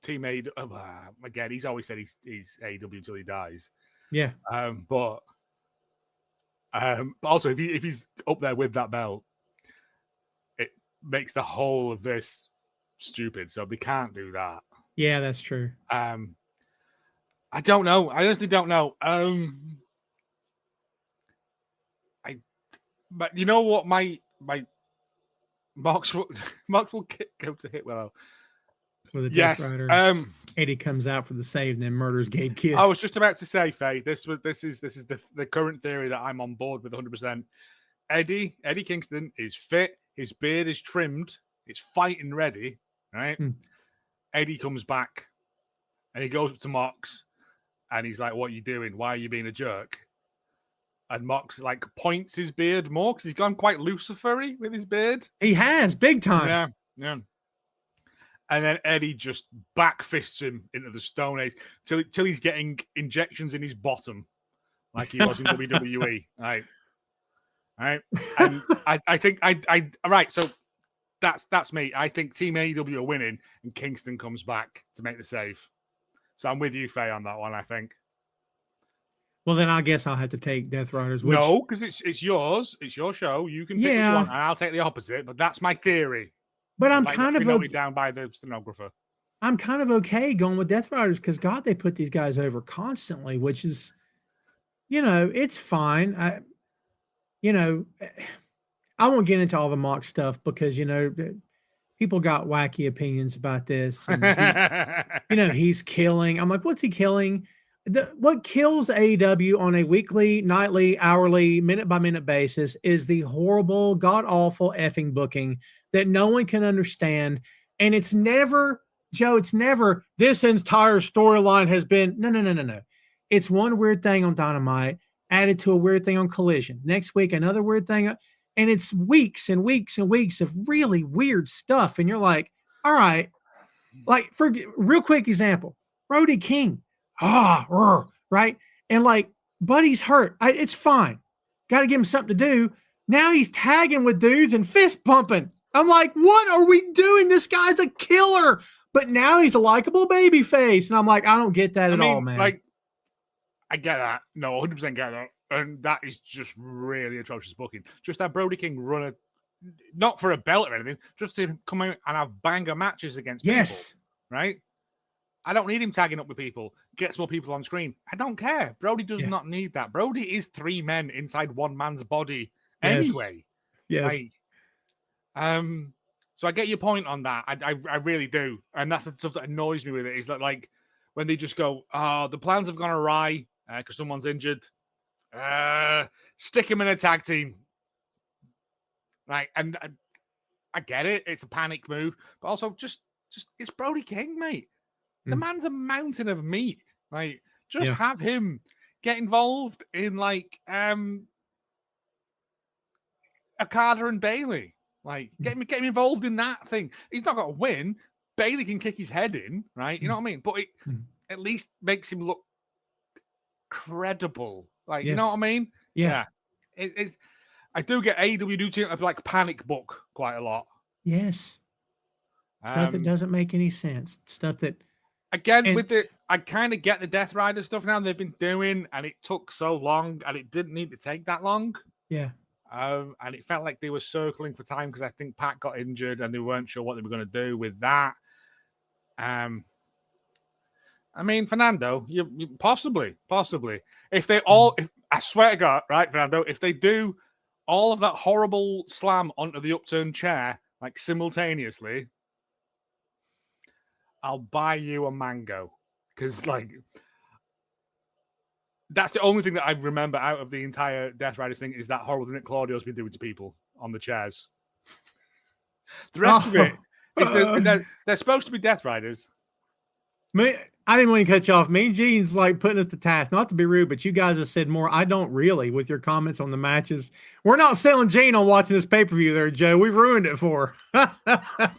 team AEW. Again, he's always said he's AEW until he dies. Yeah. But also, if he's up there with that belt, it makes the whole of this stupid. So they can't do that. Yeah, that's true. I don't know. I honestly don't know. But you know what? My Mox will go to hit Willow. With a yes. Rider. Eddie comes out for the save and then murders Gabe Kidd. I was just about to say, Faye, this is the current theory that I'm on board with 100%. Eddie Kingston is fit. His beard is trimmed. It's fighting ready. Right. Eddie comes back and he goes up to Mox, and he's like, "What are you doing? Why are you being a jerk?" And Mox like points his beard more because he's gone quite Lucifer-y with his beard. He has big time. Yeah, yeah. And then Eddie just backfists him into the Stone Age till he's getting injections in his bottom, like he was in WWE. Right. And I think right. So that's me. I think Team AEW are winning, and Kingston comes back to make the save. So I'm with you, Faye, on that one. I think. Well, then I guess I'll have to take Death Riders. Which... No, because it's yours. It's your show. You can pick what you want, and I'll take the opposite. But that's my theory. But I'm kind of noted down by the stenographer. I'm kind of okay going with Death Riders because God, they put these guys over constantly, which is, it's fine. I won't get into all the mock stuff because people got wacky opinions about this. And he's killing. I'm like, what's he killing? What kills AEW on a weekly, nightly, hourly, minute by minute basis is the horrible, god awful effing booking that no one can understand. And it's never, Joe, this entire storyline has been, no. It's one weird thing on Dynamite added to a weird thing on Collision. Next week, another weird thing. And it's weeks and weeks and weeks of really weird stuff. And you're like, all right, like for real quick example, Brody King. Right. And like, Buddy's hurt. It's fine. Got to give him something to do. Now he's tagging with dudes and fist pumping. I'm like, what are we doing? This guy's a killer. But now he's a likable baby face. And I'm like, I don't get that at all, man. Like, I get that. No, 100% get that. And that is just really atrocious booking. Just that Brody King run not for a belt or anything, just to come out and have banger matches against people. Right? I don't need him tagging up with people. Gets more people on screen. I don't care. Brody does not need that. Brody is 3 men inside one man's body anyway. Yes. Like, so I get your point on that. I really do. And that's the stuff that annoys me with it is that, like, when they just go, oh, the plans have gone awry because someone's injured. Stick him in a tag team. Right. And I get it. It's a panic move. But also just it's Brody King, mate. The man's a mountain of meat. Like, just have him get involved in like Okada and Bailey. Like, get him involved in that thing. He's not got to win. Bailey can kick his head in, right? You know what I mean? But it at least makes him look credible. Like, you know what I mean? Yeah. I do get AEW do team like panic book quite a lot. Yes. Stuff that doesn't make any sense. Stuff that again I kind of get the Death Rider stuff now they've been doing, and it took so long, and it didn't need to take that long. Yeah. And it felt like they were circling for time because I think Pat got injured and they weren't sure what they were going to do with that. I mean, Fernando, you possibly, if they all, I swear to God, right, Fernando, if they do all of that horrible slam onto the upturned chair like simultaneously, I'll buy you a mango because like. That's the only thing that I remember out of the entire Death Riders thing is that horrible thing that Claudio's been doing to people on the chairs. The rest of it is they're supposed to be Death Riders. I didn't want to cut you off. Me and Gene's like putting us to task. Not to be rude, but you guys have said more. I don't really with your comments on the matches. We're not selling Gene on watching this pay-per-view there, Joe. We've ruined it for her.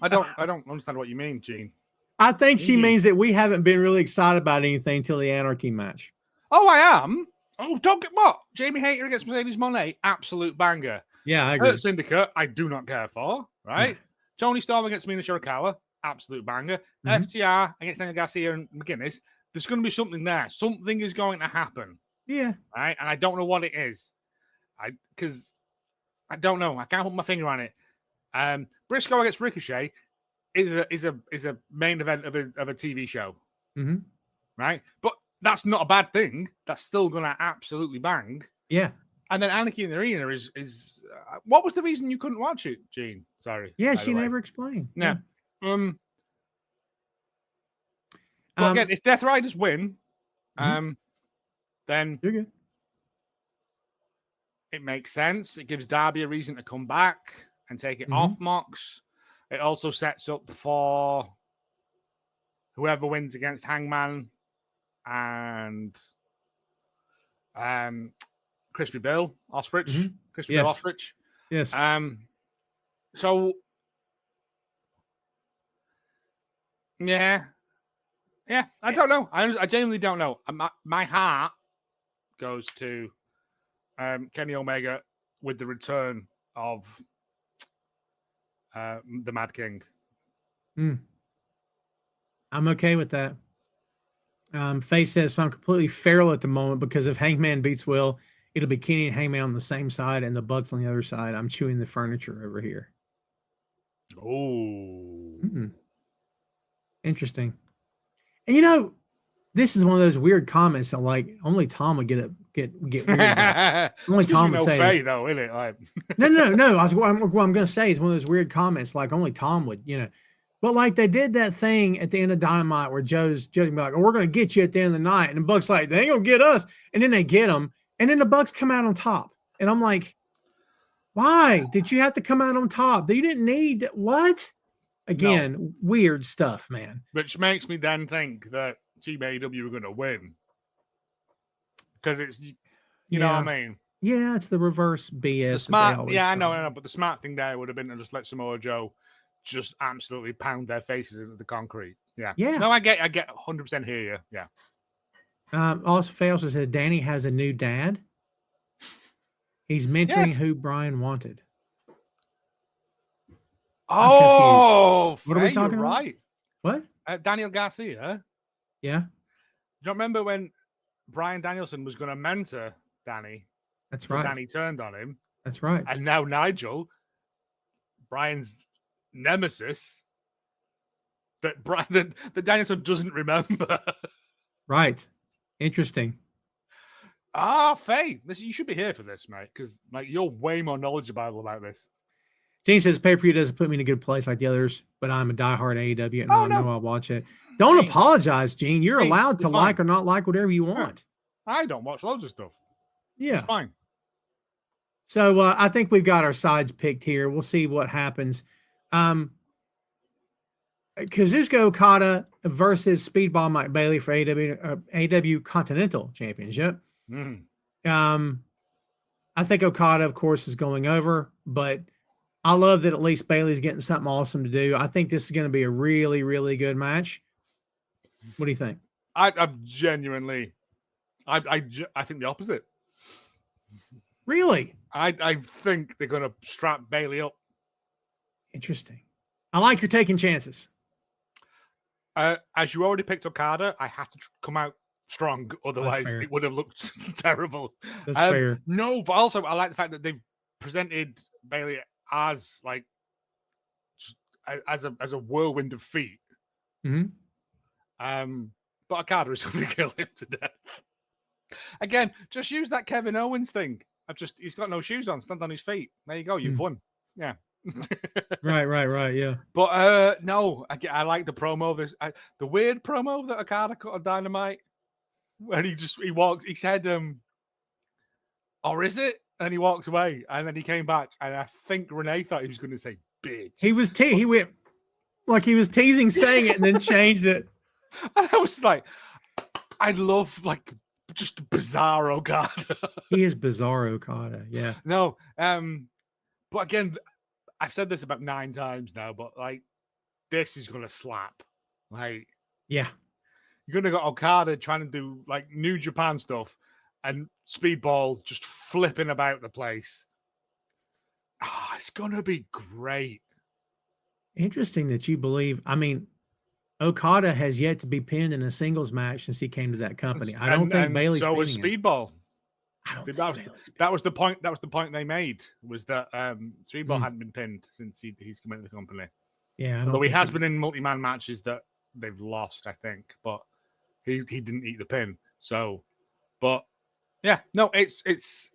I don't understand what you mean, Gene. I think she means that we haven't been really excited about anything until the Anarchy match. Oh, I am. Oh, don't get what? Jamie Hayter against Mercedes Moné, absolute banger. Yeah, I agree. Hurt Syndicate, I do not care for. Right? Yeah. Tony Storm against Mina Shirakawa, absolute banger. FTR against Daniel Garcia and McGuinness. There's going to be something there. Something is going to happen. Yeah. Right? And I don't know what it is. Because I don't know. I can't put my finger on it. Briscoe against Ricochet is a main event of a TV show. Mm-hmm. Right? But that's not a bad thing. That's still going to absolutely bang. Yeah. And then Anarchy in the Arena is what was the reason you couldn't watch it, Gene? Sorry. Yeah, she never explained. Yeah. But again, if Death Riders win, then you're good. It makes sense. It gives Darby a reason to come back and take it off Mox. It also sets up for whoever wins against Hangman and Crispy Bill Ostrich. Mm-hmm. Crispy Bill Ostrich. Yes. So yeah, I don't know. I genuinely don't know. My heart goes to Kenny Omega with the return of the Mad King. I'm okay with that. Faye says, so I'm completely feral at the moment because if Hangman beats Will, it'll be Kenny and Hangman on the same side and the Bucks on the other side. I'm chewing the furniture over here. Oh. Interesting. And this is one of those weird comments that like only Tom would get weird about. Only Tom would say Faye, this. though, isn't it? Like... No. What I'm going to say is one of those weird comments like only Tom would, But like they did that thing at the end of Dynamite where Joe's gonna be like, "Oh, we're gonna get you at the end of the night," and the Bucks like, "They ain't gonna get us," and then they get them, and then the Bucks come out on top, and I'm like, "Why did you have to come out on top? You didn't need what?" Again, weird stuff, man. Which makes me then think that Team AEW are gonna win because it's you know what I mean. Yeah, it's the reverse BS. The smart, I know, but the smart thing there would have been to just let Samoa Joe just absolutely pound their faces into the concrete. Yeah. No, I get 100% hear you. Yeah. Also, Faye also said Danny has a new dad. He's mentoring who Brian wanted. Oh, what are we talking about? Right. What? Daniel Garcia. Yeah. Do you remember when Bryan Danielson was going to mentor Danny? That's right. Danny turned on him. That's right. And now Nigel, Brian's nemesis, that Danielson doesn't remember. Right. Interesting. Faye, listen, you should be here for this, mate, because you're way more knowledgeable about this. Gene says pay-per-view doesn't put me in a good place like the others, but I'm a diehard AEW and I know I'll watch it. Don't apologize, Gene. You're allowed to like or not like whatever you want. I don't watch loads of stuff. Yeah. It's fine. So I think we've got our sides picked here. We'll see what happens. Kazuchika Okada versus Speedball Mike Bailey for AEW Continental Championship. I think Okada, of course, is going over, but I love that at least Bailey's getting something awesome to do. I think this is going to be a really, really good match. What do you think? I'm genuinely, I think the opposite. Really? I think they're going to strap Bailey up. Interesting. I like you're taking chances. As you already picked Okada, I have to come out strong. Otherwise, it would have looked terrible. That's fair. No, but also I like the fact that they've presented Bailey as like as a whirlwind of feet. But Okada is going to kill him to death. Again, just use that Kevin Owens thing. He's got no shoes on, stand on his feet. There you go, you've won. Yeah. Right, yeah. But no, I like the promo. The weird promo that Okada cut on Dynamite, where he said, or is it? And he walked away, and then he came back, and I think Renee thought he was going to say bitch. He went like he was teasing saying it, and then changed it. And I was like, I love like just bizarre Okada. He is bizarre Okada, yeah. No, but again, I've said this about 9 times now, but like this is gonna slap. Like, yeah, you're gonna got Okada trying to do like New Japan stuff, and Speedball just flipping about the place. It's gonna be great. Interesting that you believe. I mean, Okada has yet to be pinned in a singles match since he came to that company. I don't think Bailey's. So was Speedball. I don't think that was the point. That was the point they made. Was that Speedball hadn't been pinned since he's come into the company. Yeah, although he has been in multi-man matches that they've lost, I think, but he didn't eat the pin. So, but yeah, no, it's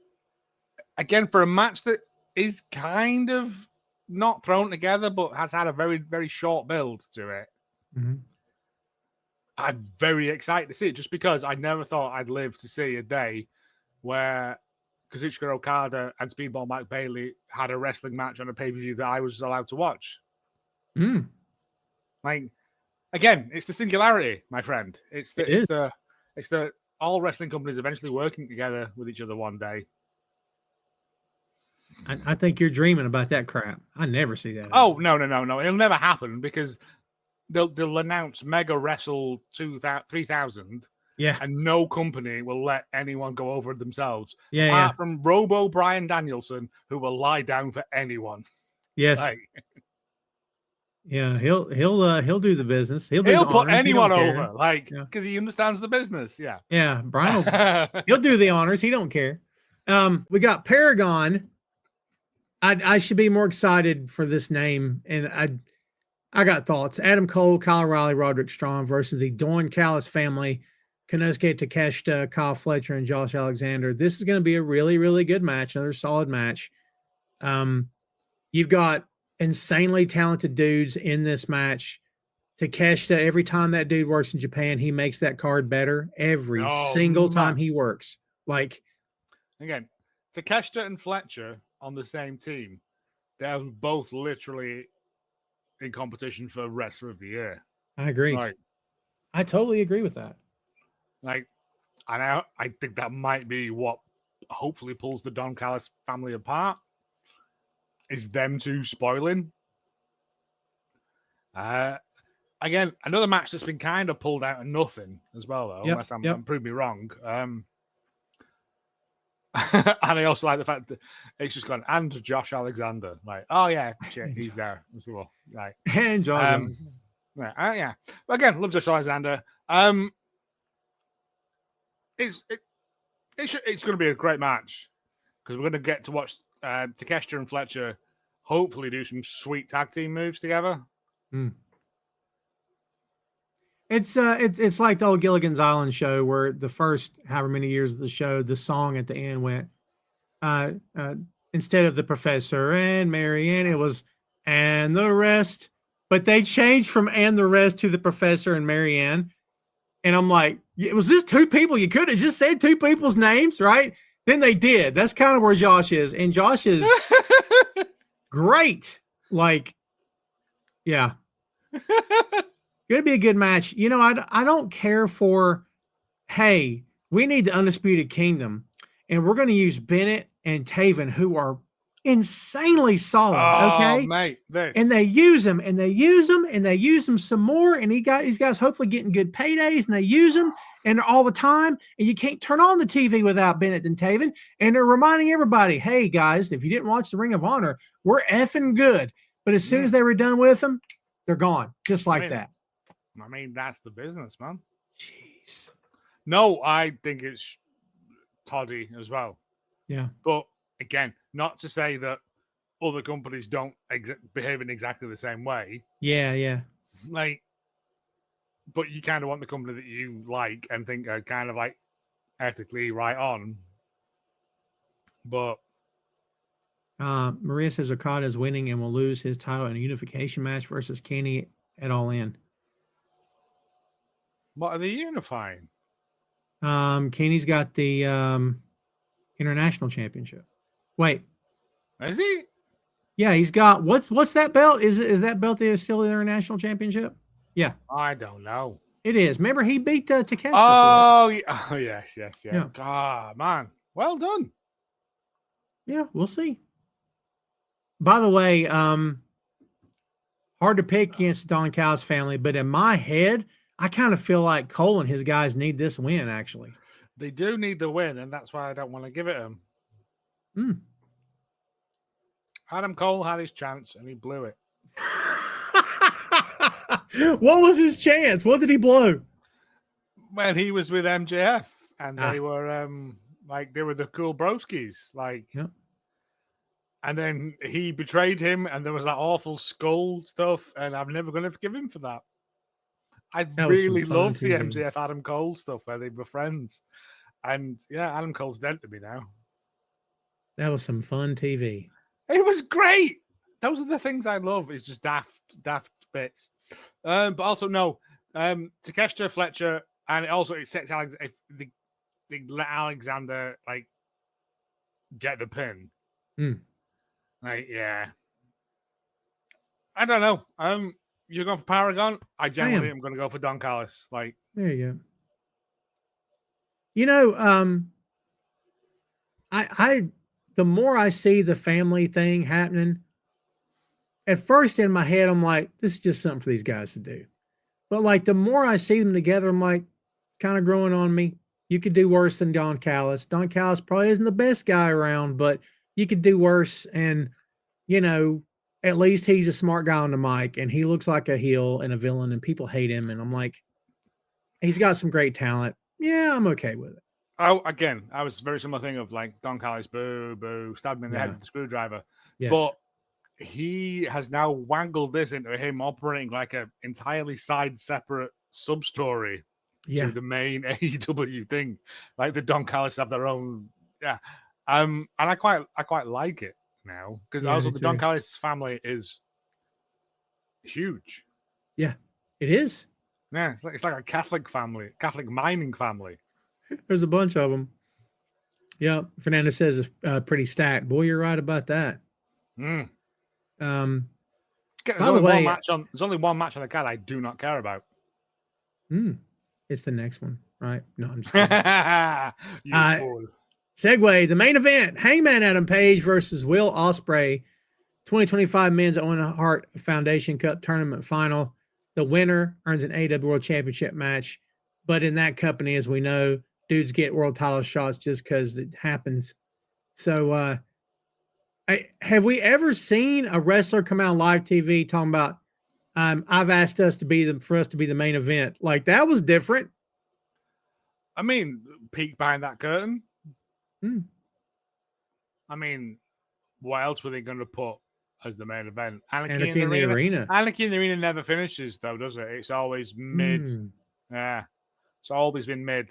again for a match that is kind of not thrown together, but has had a very, very short build to it. I'm very excited to see it, just because I never thought I'd live to see a day where Kazuchika Okada and Speedball Mike Bailey had a wrestling match on a pay-per-view that I was allowed to watch. Like, again, it's the singularity, my friend. It's It is. the all wrestling companies eventually working together with each other one day. I think you're dreaming about that crap. I never see that. Oh, no. It'll never happen because they'll announce Mega Wrestle 3000, Yeah. and no company will let anyone go over themselves. Yeah. Apart from Robo Brian Danielson, who will lie down for anyone. Yes. Like, yeah. He'll do the business. He'll he'll the put honors. anyone He don't care. over, like, Yeah. because he understands the business. Yeah. Yeah. Brian he'll do the honors. He don't care. We got Paragon. I should be more excited for this name, and I got thoughts. Adam Cole, Kyle O'Reilly, Roderick Strong versus the Dawn Callis family, Konosuke Takeshita, Kyle Fletcher, and Josh Alexander. This is going to be a really, really good match. Another solid match. You've got insanely talented dudes in this match. Takeshita, every time that dude works in Japan, he makes that card better every single time he works. Like, again, Takeshita and Fletcher on the same team. They're both literally in competition for Wrestler of the Year. I agree. Like, I totally agree with that. Like, and I think that might be what hopefully pulls the Don Callis family apart. Is them two spoiling. Again, another match that's been kind of pulled out of nothing as well, though, unless I'm prove me wrong. And I also like the fact that it's just gone, and Josh Alexander. Like, oh yeah, shit, he's there as well. Like, and Josh. Yeah. But again, love Josh Alexander. It's going to be a great match because we're going to get to watch Takeshita and Fletcher hopefully do some sweet tag team moves together. It's like the old Gilligan's Island show where the first however many years of the show, the song at the end went, instead of the professor and Marianne, it was and the rest. But they changed from and the rest to the professor and Marianne. And I'm like, it was just two people. You could have just said two people's names, right? Then they did. That's kind of where Josh is. And Josh is great. Like, yeah. Going to be a good match. You know, I don't care for, hey, we need the Undisputed Kingdom, and we're going to use Bennett and Taven, who are insanely solid. Okay, mate, and they use them, and they use them, and they use them some more, and these guys hopefully getting good paydays, and they use them, and all the time, and you can't turn on the TV without Bennett and Taven, and they're reminding everybody, hey guys, if you didn't watch the Ring of Honor, we're effing good. But as soon as they were done with them, they're gone, just like that. I mean, that's the business, man. Jeez. No, I think it's toddy as well. Yeah. But again, not to say that other companies don't behave in exactly the same way. Yeah. Like, but you kind of want the company that you like and think are kind of like ethically right on. But Maria says Okada is winning and will lose his title in a unification match versus Kenny at All In. What are they unifying? Kenny's got the international championship. Wait, is he? Yeah, he's got what's that belt? Is that belt there still the international championship? Yeah, I don't know. It is. Remember, he beat Takeshita. Oh, yes. Yeah. God, man, well done. Yeah, we'll see. By the way, hard to pick against Don Callis family, but in my head, I kind of feel like Cole and his guys need this win, actually. They do need the win, and that's why I don't want to give it them. Adam Cole had his chance, and he blew it. What was his chance? What did he blow? When he was with MJF, and they were they were the cool broskies, and then he betrayed him, and there was that awful skull stuff, and I'm never going to forgive him for that. I really loved the MJF Adam Cole stuff where they were friends. And yeah, Adam Cole's dead to me now. That was some fun TV. It was great. Those are the things I love. It's just daft bits. But also Takeshita, Fletcher, and it sets Alex if they let Alexander get the pin. I don't know. you're going for Paragon. I genuinely am. am going to go for Don Callis. Like, There you go. You know, I the more I see the family thing happening, at first in my head, I'm like, this is just something for these guys to do. But like the more I see them together, I'm like, kind of growing on me. You could do worse than Don Callis. Don Callis probably isn't the best guy around, but you could do worse. And, you know, at least he's a smart guy on the mic and he looks like a heel and a villain and people hate him. And I'm like, he's got some great talent. Yeah, I'm okay with it. I was very similar thing of like Don Callis, boo, boo, stabbed him in the head with the screwdriver. Yes. But he has now wangled this into him operating like an entirely separate sub story to the main AEW thing. Like the Don Callis have their own, and I quite like it now because also the Don Callis family is huge. Yeah, it is. Yeah, it's like a Catholic family, Catholic mining family. There's a bunch of them. Yeah, Fernando says it's pretty stacked. Boy, you're right about that. There's By only the way, there's only one match on the card I do not care about. It's the next one, right? No, I'm just kidding. You fool. Segue, the main event, Hangman Adam Page versus Will Ospreay, 2025 Men's Owen Hart Foundation Cup Tournament Final. The winner earns an AEW World Championship match. But in that company, as we know, dudes get world title shots just because it happens. So have we ever seen a wrestler come out on live TV talking about, I've asked us to be for us to be the main event? Like, that was different. I mean, peek behind that curtain. I mean, what else were they going to put as the main event? Anarchy in the Arena. Anarchy in the Arena never finishes, though, does it? It's always mid. Yeah, it's always been mid.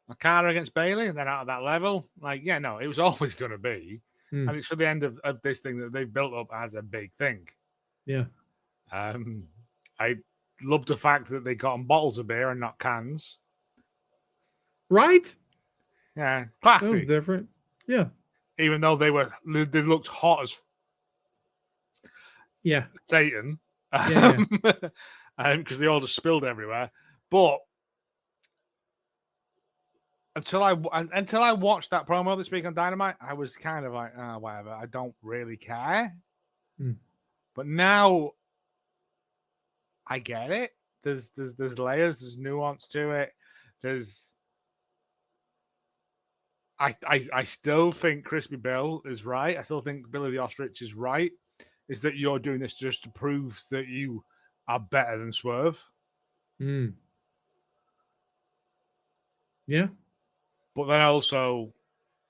Okada against Bailey, and then out of that level, like, yeah, no, it was always going to be. And it's for the end of this thing that they've built up as a big thing. Yeah. I love the fact that they got them bottles of beer and not cans. Right? Yeah, classy. That was different. Yeah. Even though they looked hot as Satan. Because they all just spilled everywhere. But until I watched that promo this week on Dynamite, I was kind of like, whatever. I don't really care. But now I get it. There's layers. There's nuance to it. I still think Crispy Bill is right. I still think Billy the Ostrich is right. Is that you're doing this just to prove that you are better than Swerve? Yeah. But then also,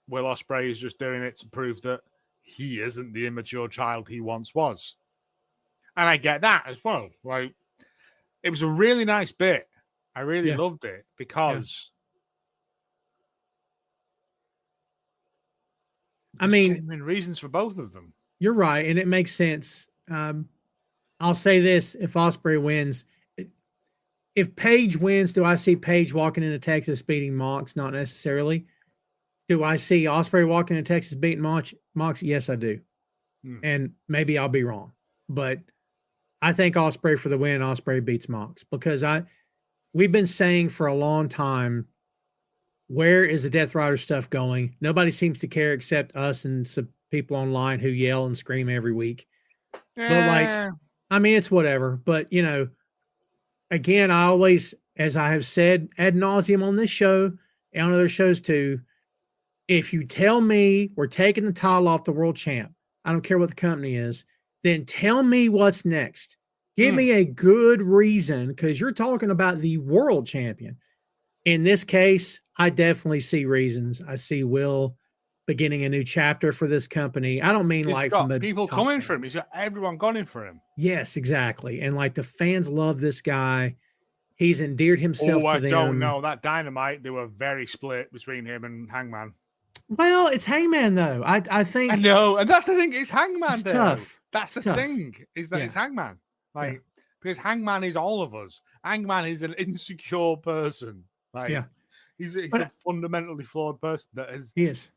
Will Ospreay is just doing it to prove that he isn't the immature child he once was. And I get that as well. Like, it was a really nice bit. I really loved it because I mean, genuine reasons for both of them. You're right, and it makes sense. I'll say this: if Ospreay wins, if Page wins, do I see Page walking into Texas beating Mox? Not necessarily. Do I see Ospreay walking into Texas beating Mox? Yes, I do. And maybe I'll be wrong, but I think Ospreay for the win. Ospreay beats Mox because we've been saying for a long time, where is the Death Rider stuff going? Nobody seems to care except us and some people online who yell and scream every week. But like, I mean, it's whatever. But you know, again, I always, as I have said ad nauseum on this show and on other shows too, if you tell me we're taking the title off the world champ, I don't care what the company is, then tell me what's next. Give me a good reason, because you're talking about the world champion. In this case, I definitely see reasons. I see Will beginning a new chapter for this company. I don't mean He's like got from the people coming for him. He's got everyone going for him. Yes, exactly. And like the fans love this guy. He's endeared himself to them. I don't know. That Dynamite, they were very split between him and Hangman. Well, it's Hangman though. I think I know, and that's the thing. It's Hangman. It's though. tough. That's the thing. Is that it's Hangman? Like because Hangman is all of us. Hangman is an insecure person. Like he's a fundamentally flawed person. He is.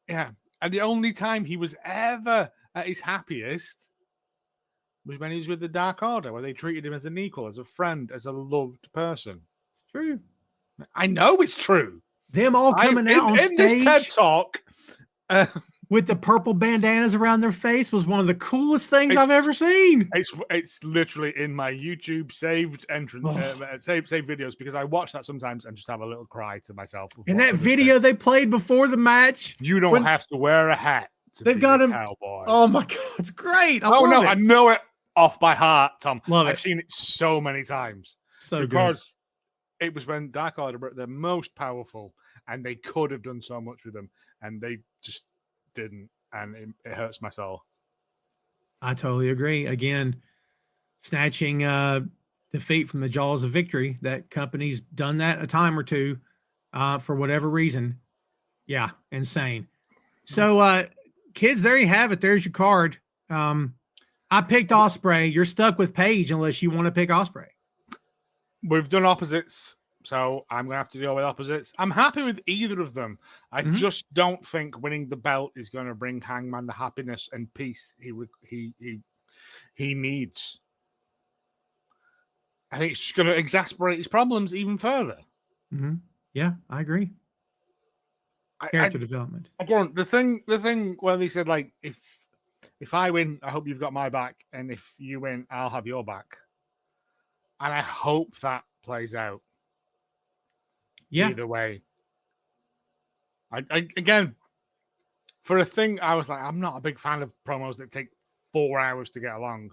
Yeah, and the only time he was ever at his happiest was when he was with the Dark Order, where they treated him as an equal, as a friend, as a loved person. It's true. I know it's true. Them all coming out on in this TED stage Talk. with the purple bandanas around their face was one of the coolest things I've ever seen. It's literally in my YouTube saved entrance, saved videos, because I watch that sometimes and just have a little cry to myself. And that video they played before the match, you don't have to wear a hat. They've got him. Cowboy. Oh my god, it's great! I know it off by heart, Tom. I've seen it so many times. Because it was when Dark Order were the most powerful, and they could have done so much with them, and they just didn't, and it hurts my soul. I totally agree. Again, snatching defeat from the jaws of victory. That company's done that a time or two for whatever reason. Yeah, insane. So, kids, there you have it. There's your card. I picked Ospreay. You're stuck with Paige unless you want to pick Ospreay. We've done opposites, so I'm going to have to deal with opposites. I'm happy with either of them. I just don't think winning the belt is going to bring Hangman the happiness and peace he needs. I think it's just going to exacerbate his problems even further. Mm-hmm. Yeah, I agree. Character development. Again, the thing where they said, like, if I win, I hope you've got my back, and if you win, I'll have your back. And I hope that plays out. Yeah. Either way. I again, for a thing, I was like, I'm not a big fan of promos that take 4 hours to get along.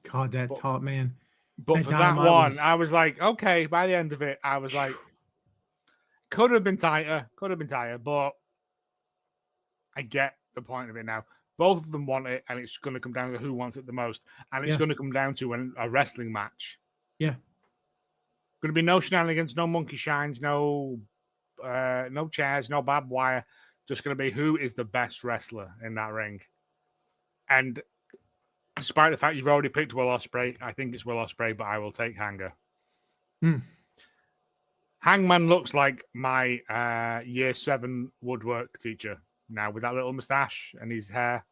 God, that top man. But for that one, I was like, okay, by the end of it, I was like, could have been tighter, but I get the point of it now. Both of them want it, and it's going to come down to who wants it the most. And it's going to come down to a wrestling match. Yeah. Going to be no shenanigans, no monkey shines, no chairs, no barbed wire. Just going to be who is the best wrestler in that ring. And despite the fact you've already picked Will Ospreay, I think it's Will Ospreay, but I will take Hanger. Hangman looks like my year 7 woodwork teacher now, with that little moustache and his hair.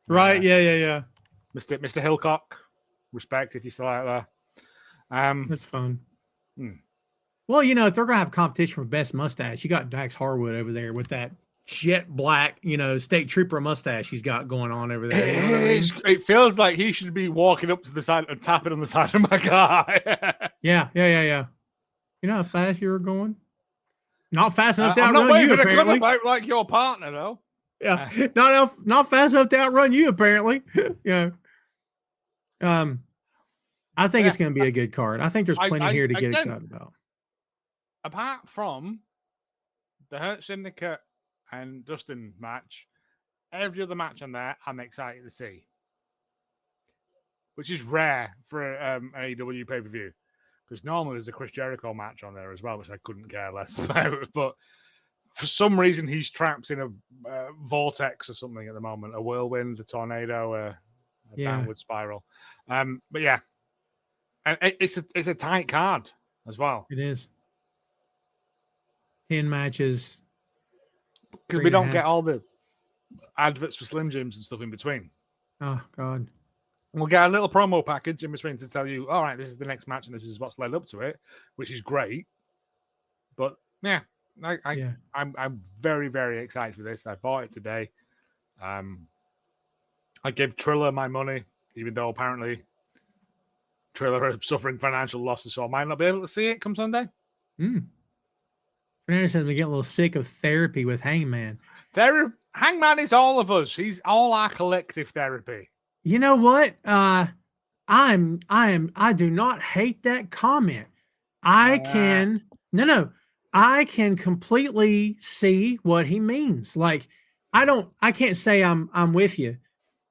Right, yeah. Mr. Hillcock, respect if you're still out there. That's fun. Well, if they're gonna have competition for best mustache, you got Dax Harwood over there with that jet black, state trooper mustache he's got going on over there. You know what I mean? It feels like he should be walking up to the side and tapping on the side of my car. Yeah. You know how fast you were going? Not fast enough to I'm outrun not you, waving a apparently. club like your partner, though. Yeah, not fast enough to outrun you, apparently. I think it's going to be a good card. I think there's plenty here to get excited about. Apart from the Hurt Syndicate and Dustin match, every other match on there, I'm excited to see. Which is rare for an AEW pay-per-view. Because normally there's a Chris Jericho match on there as well, which I couldn't care less about. But for some reason, he's trapped in a vortex or something at the moment. A whirlwind, a tornado, a downward spiral. But yeah. And it's a tight card as well. It is. 10 matches. Because we don't get all the adverts for Slim Jims and stuff in between. Oh, God. We'll get a little promo package in between to tell you, all right, this is the next match and this is what's led up to it, which is great. But yeah, I'm very, very excited for this. I bought it today. I gave Triller my money, even though apparently Triller is suffering financial losses, so I might not be able to see it come Sunday. Fernandez says we get a little sick of therapy with Hangman. Hangman is all of us. He's all our collective therapy. You know what? I do not hate that comment. I can completely see what he means. Like, I can't say I'm with you,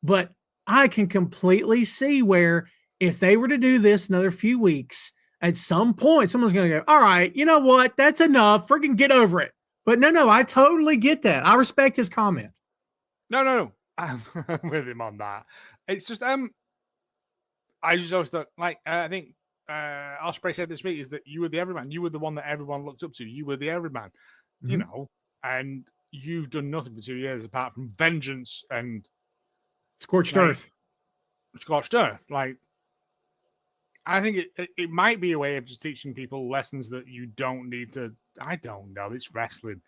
but I can completely see where if they were to do this another few weeks, at some point, someone's going to go, all right, you know what? That's enough. Freaking get over it. But no, I totally get that. I respect his comment. No. I'm with him on that. It's just, I just always thought, like, I think Ospreay said this week is that you were the everyman. You were the one that everyone looked up to. You were the everyman, and you've done nothing for 2 years apart from vengeance and scorched earth. scorched earth. Like, I think it might be a way of just teaching people lessons that you don't need to. I don't know. It's wrestling.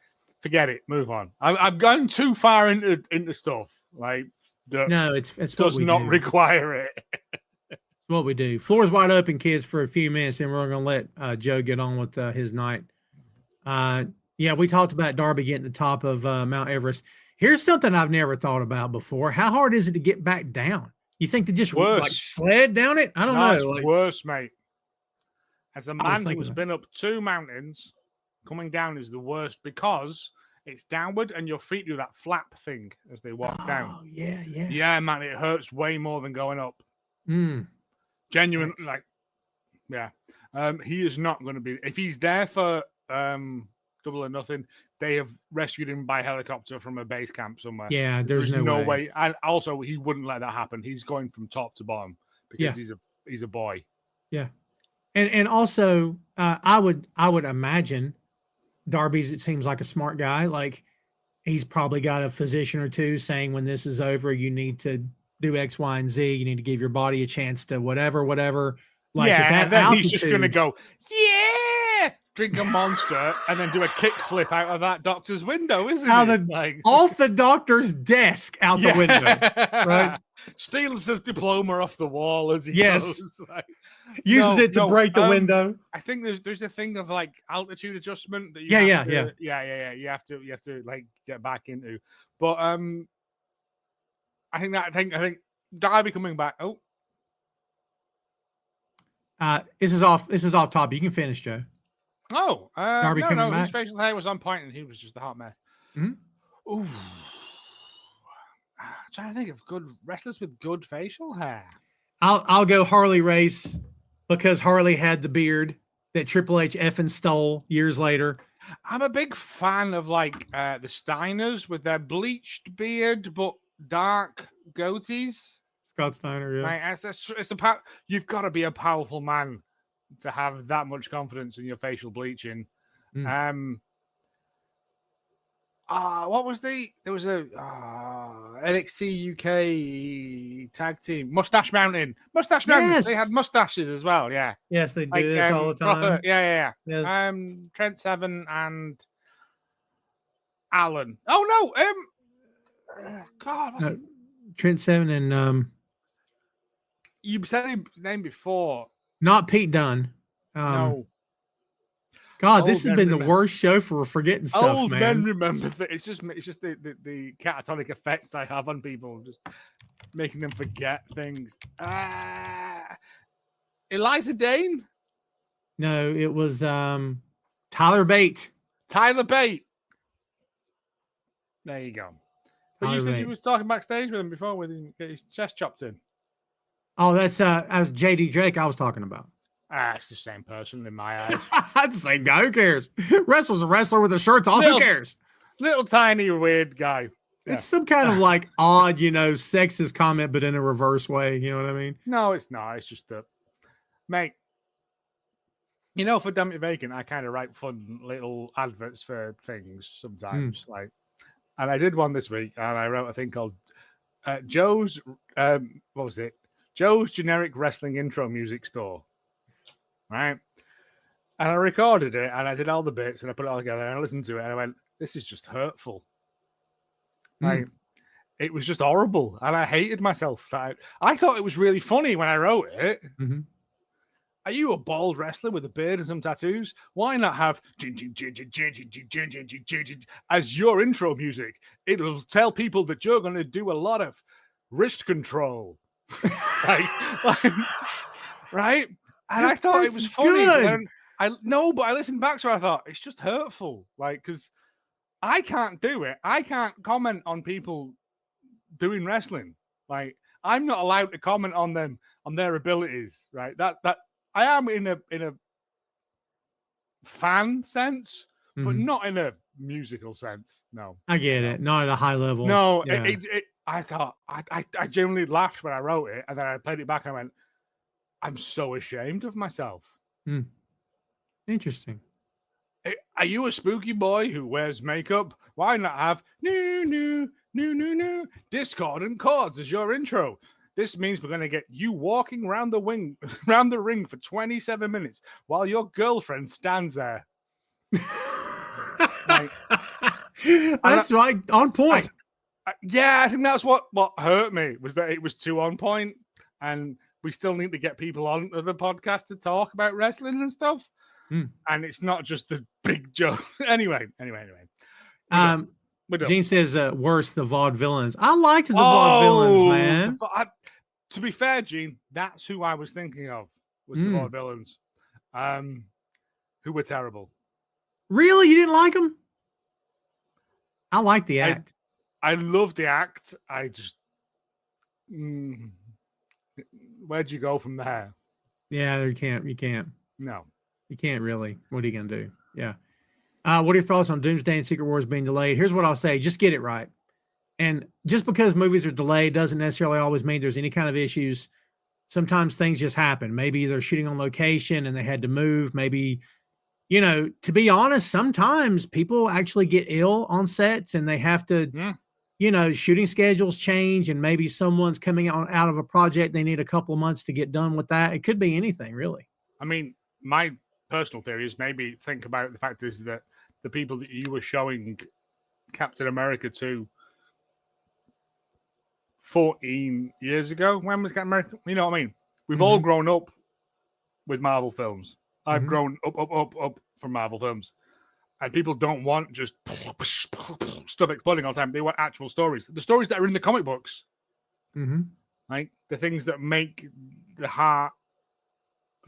Forget it. Move on. I've gone too far into stuff like that. No, it's what does we not do. require it. It's what we do. Floor's wide open, kids, for a few minutes, and we're going to let Joe get on with his night. Yeah, we talked about Darby getting the top of Mount Everest. Here's something I've never thought about before. How hard is it to get back down? You think to just like sled down it? I don't know. It's like, worse, mate. As a man who's that. been up 2 mountains, coming down is the worst because it's downward and your feet do that flap thing as they walk down. Yeah. Yeah, man, it hurts way more than going up. Genuine, like, yeah. He is not going to be. If he's there for Double or Nothing, they have rescued him by helicopter from a base camp somewhere. Yeah, there's no way. And also, he wouldn't let that happen. He's going from top to bottom because he's a boy. Yeah, and also, I would imagine Darby's. It seems like a smart guy. Like he's probably got a physician or two saying when this is over, you need to do X, Y, and Z. You need to give your body a chance to whatever. Like yeah, at that and then altitude, he's just going to go, yeah, drink a Monster, and then do a kickflip out of that doctor's window, isn't it? Like off the doctor's desk out the window, right? Steals his diploma off the wall as he goes. Like, uses it to break the window. I think there's a thing of like altitude adjustment that you You have to like get back into. But I think Darby coming back. Oh. This is off topic. You can finish, Joe. Oh, Darby coming back. His facial hair was on point, and he was just a hot mess. Mm-hmm. Ooh, trying to think of good wrestlers with good facial hair. I'll go Harley Race because Harley had the beard that Triple H effing stole years later. I'm a big fan of like the Steiners with their bleached beard but dark goatees. Scott Steiner, yeah. Like, you've got to be a powerful man to have that much confidence in your facial bleaching. What was there was a NXT UK tag team, Mustache Mountain. Yes. They had mustaches as well, yeah. Yes, they do this all the time. Proper, yeah. Yes. Trent Seven and Alan. Oh no, God, what's it? Trent Seven and you said his name before. Not Pete Dunne. No. God, this has been the worst show for forgetting stuff, old man. men remember that. It's just the catatonic effects I have on people, just making them forget things. Eliza Dane? No, it was Tyler Bate. Tyler Bate. There you go. But you said Bate. you was talking backstage with him before with him get his chest chopped in. Oh, that's JD Drake I was talking about. It's the same person in my eyes. That's the same guy. Who cares? Wrestler's a wrestler with a shirt's off. Who cares? Little tiny weird guy. Yeah. It's some kind of like odd, sexist comment, but in a reverse way. You know what I mean? No, it's not. It's just that, mate. For Dammit Vacant, I kind of write fun little adverts for things sometimes. Like, and I did one this week, and I wrote a thing called Joe's. What was it? Joe's Generic Wrestling Intro Music Store. Right, and I recorded it, and I did all the bits, and I put it all together, and I listened to it, and I went, "This is just hurtful." Like, it was just horrible, and I hated myself. That I thought it was really funny when I wrote it. Mm-hmm. Are you a bald wrestler with a beard and some tattoos? Why not have as your intro music? It'll tell people that you're going to do a lot of wrist control, right? And I thought it was funny. But I listened back to it. I thought it's just hurtful, because I can't do it. I can't comment on people doing wrestling. Like, I'm not allowed to comment on them, on their abilities, right? That I am in a fan sense, but not in a musical sense. No, I get it. Not at a high level. No, yeah. I thought I genuinely laughed when I wrote it, and then I played it back and I went, I'm so ashamed of myself. Interesting. Are you a spooky boy who wears makeup? Why not have new discordant chords as your intro? This means we're going to get you walking around the ring for 27 minutes while your girlfriend stands there. Like, that's right, on point. I think that's what hurt me, was that it was too on point, and we still need to get people on the podcast to talk about wrestling and stuff. And it's not just the big joke. Anyway. Gene says, worse, the vaudevillains. I liked the vaudevillains, man. To be fair, Gene, that's who I was thinking of, was the vaudevillains, who were terrible. Really? You didn't like them? I like the act. I love the act. I just... where'd you go from there? Yeah, you can't. No. You can't really. What are you going to do? Yeah. What are your thoughts on Doomsday and Secret Wars being delayed? Here's what I'll say. Just get it right. And just because movies are delayed doesn't necessarily always mean there's any kind of issues. Sometimes things just happen. Maybe they're shooting on location and they had to move. Maybe, to be honest, sometimes people actually get ill on sets and they have to, shooting schedules change, and maybe someone's coming out of a project. They need a couple of months to get done with that. It could be anything, really. I mean, my personal theory is maybe think about the fact is that the people that you were showing Captain America to 14 years ago, when was Captain America? You know what I mean? We've all grown up with Marvel films. I've grown up from Marvel films. And people don't want just stuff exploding all the time. They want actual stories. The stories that are in the comic books. Like the things that make the heart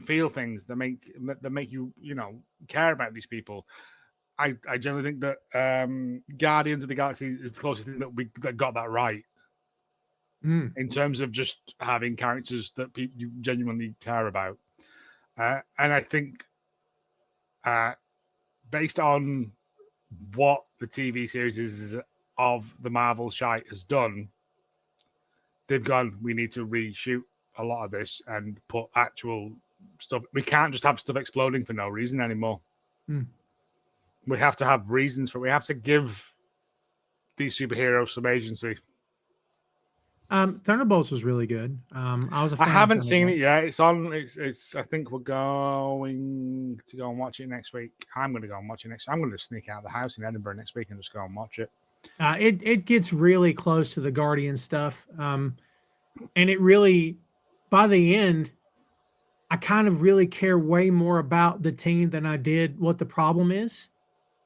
feel things, that make you, care about these people. I generally think that Guardians of the Galaxy is the closest thing that got that right. In terms of just having characters that you genuinely care about. And I think based on what the TV series of the Marvel shite has done, they've gone, we need to reshoot a lot of this and put actual stuff. We can't just have stuff exploding for no reason anymore. We have to have reasons for it. We have to give these superheroes some agency. Thunderbolts was really good. I haven't seen it yet. It's on. It's. I think we're going to go and watch it next week. I'm going to go and watch it next. I'm going to sneak out of the house in Edinburgh next week and just go and watch it. It gets really close to the Guardian stuff, and it really, by the end, I kind of really care way more about the team than I did what the problem is.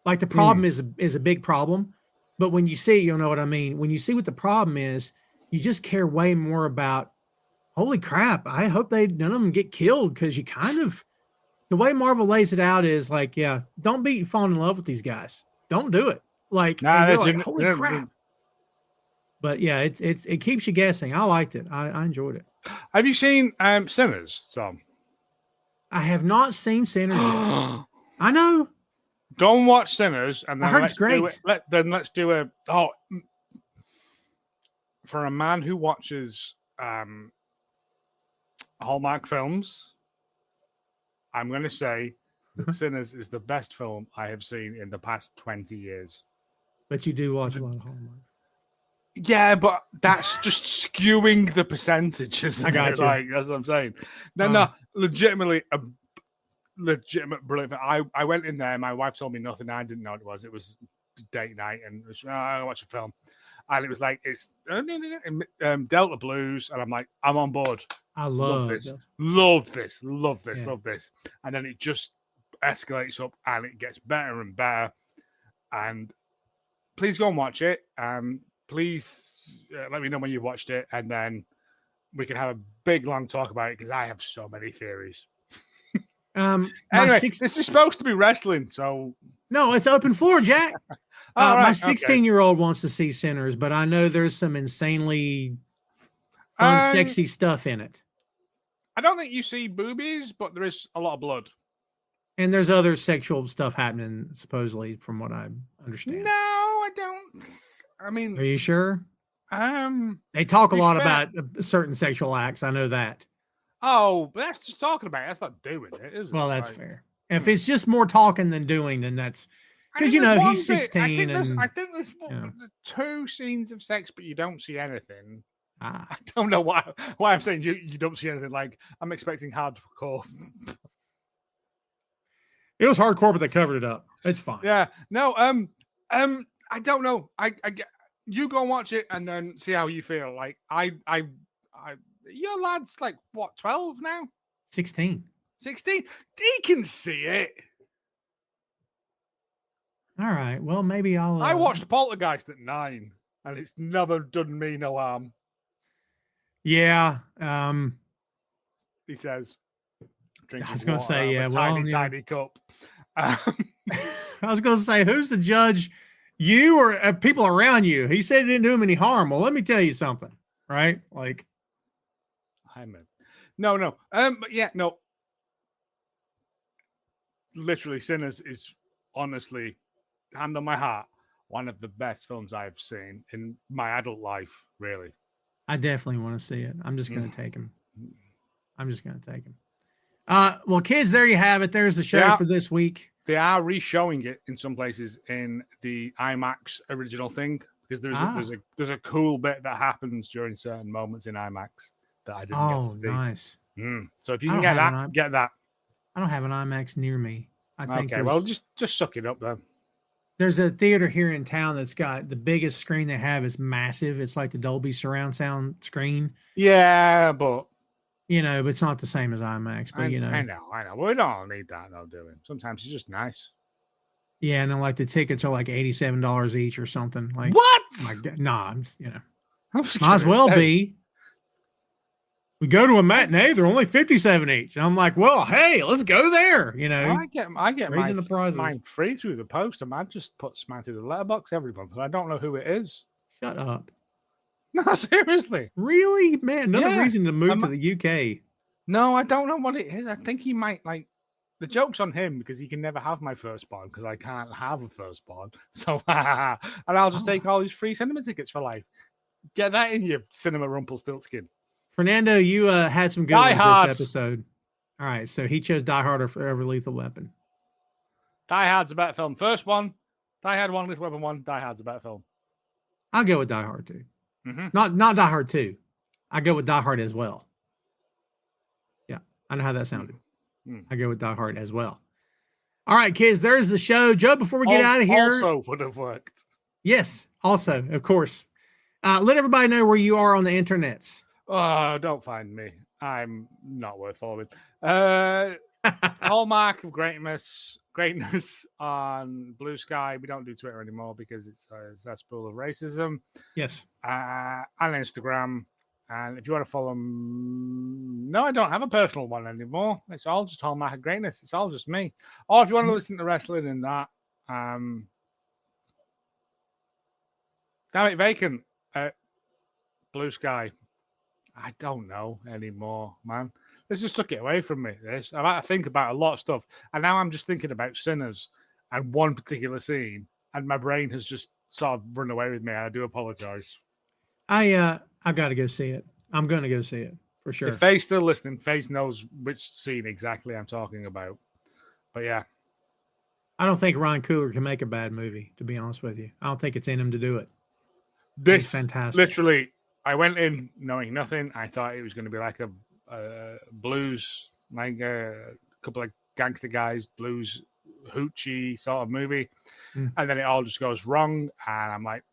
Like the problem is a big problem, but when you see it, you'll know what I mean. When you see what the problem is, you just care way more about, holy crap, I hope none of them get killed, because you kind of, the way Marvel lays it out is like, yeah, don't be falling in love with these guys. Don't do it. Like, holy crap. But yeah, it keeps you guessing. I liked it. I enjoyed it. Have you seen Sinners, Tom? I have not seen Sinners yet. I know. Go and watch Sinners, and then I heard it's great. Let's do a for a man who watches Hallmark films, I'm going to say that Sinners is the best film I have seen in the past 20 years. But you do watch a lot of Hallmark. Yeah, but that's just skewing the percentages. I got you. Like, that's what I'm saying. No, legitimately a legitimate brilliant. I went in there. My wife told me nothing. I didn't know what it was. It was date night, and I watch a film. And it was like, it's Delta Blues. And I'm like, I'm on board. I love this. Delta. Love this. Love this. Yeah. Love this. And then it just escalates up and it gets better and better. And please go and watch it. Please let me know when you've watched it. And then we can have a big, long talk about it, because I have so many theories. Anyway, this is supposed to be wrestling, so... No, it's open floor, Jack. Right, my 16-year-old wants to see Sinners, but I know there's some insanely fun, sexy stuff in it. I don't think you see boobies, but there is a lot of blood. And there's other sexual stuff happening, supposedly, from what I understand. No, I don't. I mean... Are you sure? They talk a lot about certain sexual acts. I know that. Oh, but that's just talking about it. That's not doing it, is it? Well, that's fair. If it's just more talking than doing, then that's... Because, he's 16. I think there's 2 scenes of sex, but you don't see anything. I don't know why I'm saying you don't see anything. Like, I'm expecting hardcore. It was hardcore, but they covered it up. It's fine. Yeah. No. I don't know. I get. You go and watch it and then see how you feel. Like, your lad's like what, 12 now? 16. 16. He can see it. All right. Well, maybe I'll. I watched Poltergeist at 9, and it's never done me no harm. Yeah. He says, drinking I was going to water say, out yeah. of a Well, tiny cup. I was going to say, who's the judge? You or people around you? He said it didn't do him any harm. Well, let me tell you something, right? Like, I'm in. No. But yeah, no. Literally, Sinners is honestly, hand on my heart, one of the best films I've seen in my adult life. Really, I definitely want to see it. I'm just going to take him. Well, kids, there you have it. There's the show for this week. They are re-showing it in some places in the IMAX original thing because there's a cool bit that happens during certain moments in IMAX that I didn't get to see. Nice. So if you can get that, get that. I don't have an IMAX near me. I think okay, well, just suck it up then. There's a theater here in town that's got the biggest screen they have is massive. It's like the Dolby surround sound screen. Yeah, but but it's not the same as IMAX. But I know. We don't need that though, do we? Sometimes it's just nice. Yeah, and then like the tickets are like $87 each or something. Like what? Nah, might as well be. We go to a matinee; they're only $57 each. And I'm like, well, hey, let's go there. I get raising the prizes. Mine free through the post, and I just put mine through the letterbox every month, and I don't know who it is. Shut up. No, seriously. Really, man? Another reason to move to the UK. No, I don't know what it is. I think he might like. The joke's on him because he can never have my firstborn because I can't have a firstborn. So, and I'll just take all these free cinema tickets for life. Get that in your cinema Rumpelstiltskin. Fernando, you had some good ones this episode. All right, so he chose Die Hard or Forever Lethal Weapon. Die Hard's a better film. First one, Die Hard 1, Lethal Weapon 1, Die Hard's a better film. I'll go with Die Hard 2. Not Die Hard 2. I go with Die Hard as well. Yeah, I know how that sounded. I go with Die Hard as well. All right, kids, there's the show. Joe, before we get out of here. Also would have worked. Yes, also, of course. Let everybody know where you are on the internets. Oh, don't find me. I'm not worth following. Hallmark of Greatness on Blue Sky. We don't do Twitter anymore because it's a spool of racism. Yes. On Instagram. And if you want to follow no, I don't have a personal one anymore. It's all just Hallmark of Greatness. It's all just me. Or if you want to listen to wrestling and that, Dammit, Vacant at Blue Sky. I don't know anymore, man. This just took it away from me. This I've had to think about a lot of stuff, and now I'm just thinking about Sinners and one particular scene, and my brain has just sort of run away with me. I do apologize. I got to go see it. I'm going to go see it for sure. If Faye's still listening, Faye knows which scene exactly I'm talking about. But yeah, I don't think Ryan Coogler can make a bad movie. To be honest with you, I don't think it's in him to do it. This fantastic. Literally, I went in knowing nothing. I thought it was going to be like a blues, like a couple of gangster guys, blues, hoochie sort of movie. And then it all just goes wrong. And I'm like,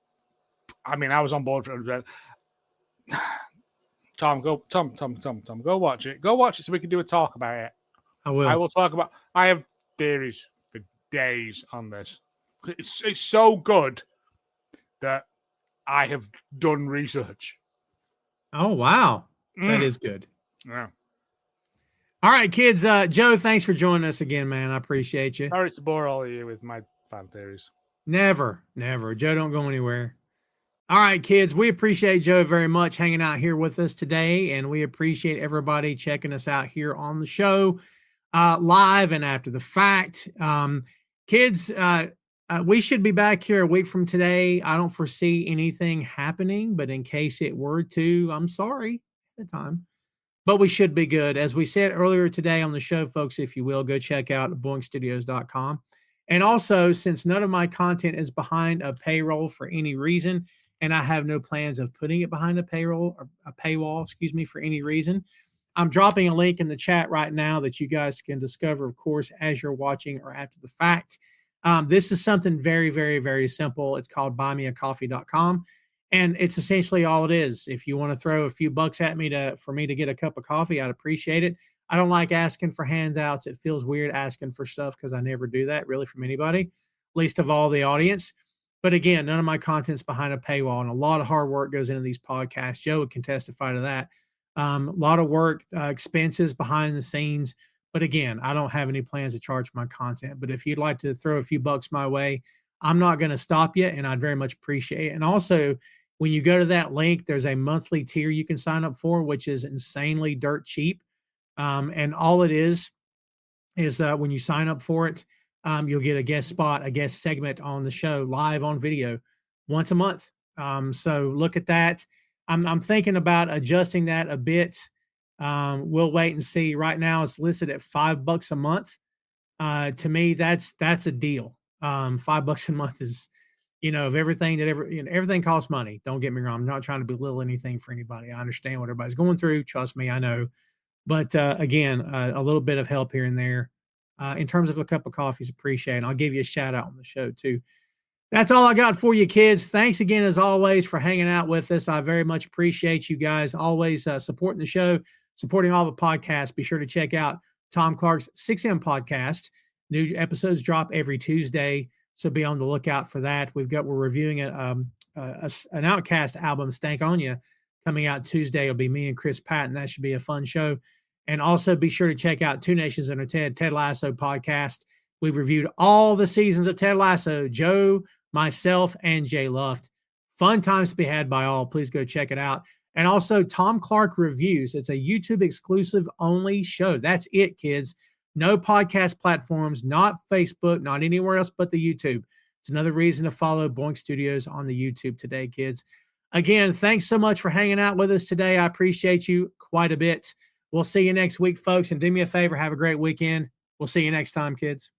I was on board for it. Tom, go watch it. Go watch it so we can do a talk about it. I will. I will talk about. I have theories for days on this. It's so good that I have done research. Oh wow, that is good. Yeah. All right, kids. Joe, thanks for joining us again, man. I appreciate you. Sorry to bore all of you with my fan theories. Never. Joe, don't go anywhere. All right, kids, we appreciate Joe very much hanging out here with us today, and we appreciate everybody checking us out here on the show, live and after the fact. Kids, we should be back here a week from today. I don't foresee anything happening, but in case it were to, I'm sorry at the time. But we should be good. As we said earlier today on the show, folks, if you will, go check out boinkstudios.com. And also, since none of my content is behind a payroll for any reason, and I have no plans of putting it behind a paywall, excuse me, for any reason. I'm dropping a link in the chat right now that you guys can discover, of course, as you're watching or after the fact. This is something very, very, very simple. It's called buymeacoffee.com. And it's essentially all it is. If you want to throw a few bucks at me for me to get a cup of coffee, I'd appreciate it. I don't like asking for handouts. It feels weird asking for stuff because I never do that really from anybody, least of all the audience. But again, none of my content's behind a paywall, and a lot of hard work goes into these podcasts. Joe can testify to that. A lot of work, expenses behind the scenes. But again, I don't have any plans to charge my content. But if you'd like to throw a few bucks my way, I'm not going to stop you, and I'd very much appreciate it. And also, when you go to that link, there's a monthly tier you can sign up for, which is insanely dirt cheap. And all it is when you sign up for it, you'll get a guest spot, a guest segment on the show live on video once a month. So look at that. I'm thinking about adjusting that a bit. We'll wait and see. Right now it's listed at $5 a month. To me, that's a deal. $5 a month is, of everything everything costs money. Don't get me wrong. I'm not trying to belittle anything for anybody. I understand what everybody's going through. Trust me, I know. But again, a little bit of help here and there in terms of a cup of coffee is appreciated. I'll give you a shout out on the show too. That's all I got for you, kids. Thanks again, as always, for hanging out with us. I very much appreciate you guys always supporting the show, supporting all the podcasts. Be sure to check out Tom Clark's 6M podcast. New episodes drop every Tuesday, so be on the lookout for that. We're reviewing an Outcast album, Stank On Ya, coming out Tuesday. It'll be me and Chris Patton. That should be a fun show. And also be sure to check out Two Nations Under Ted Lasso podcast. We've reviewed all the seasons of Ted Lasso, Joe, myself, and Jay Luft. Fun times to be had by all. Please go check it out. And also Tom Clark Reviews. It's a YouTube exclusive only show. That's it, kids. No podcast platforms, not Facebook, not anywhere else but the YouTube. It's another reason to follow Boink Studios on the YouTube today, kids. Again, thanks so much for hanging out with us today. I appreciate you quite a bit. We'll see you next week, folks. And do me a favor, have a great weekend. We'll see you next time, kids.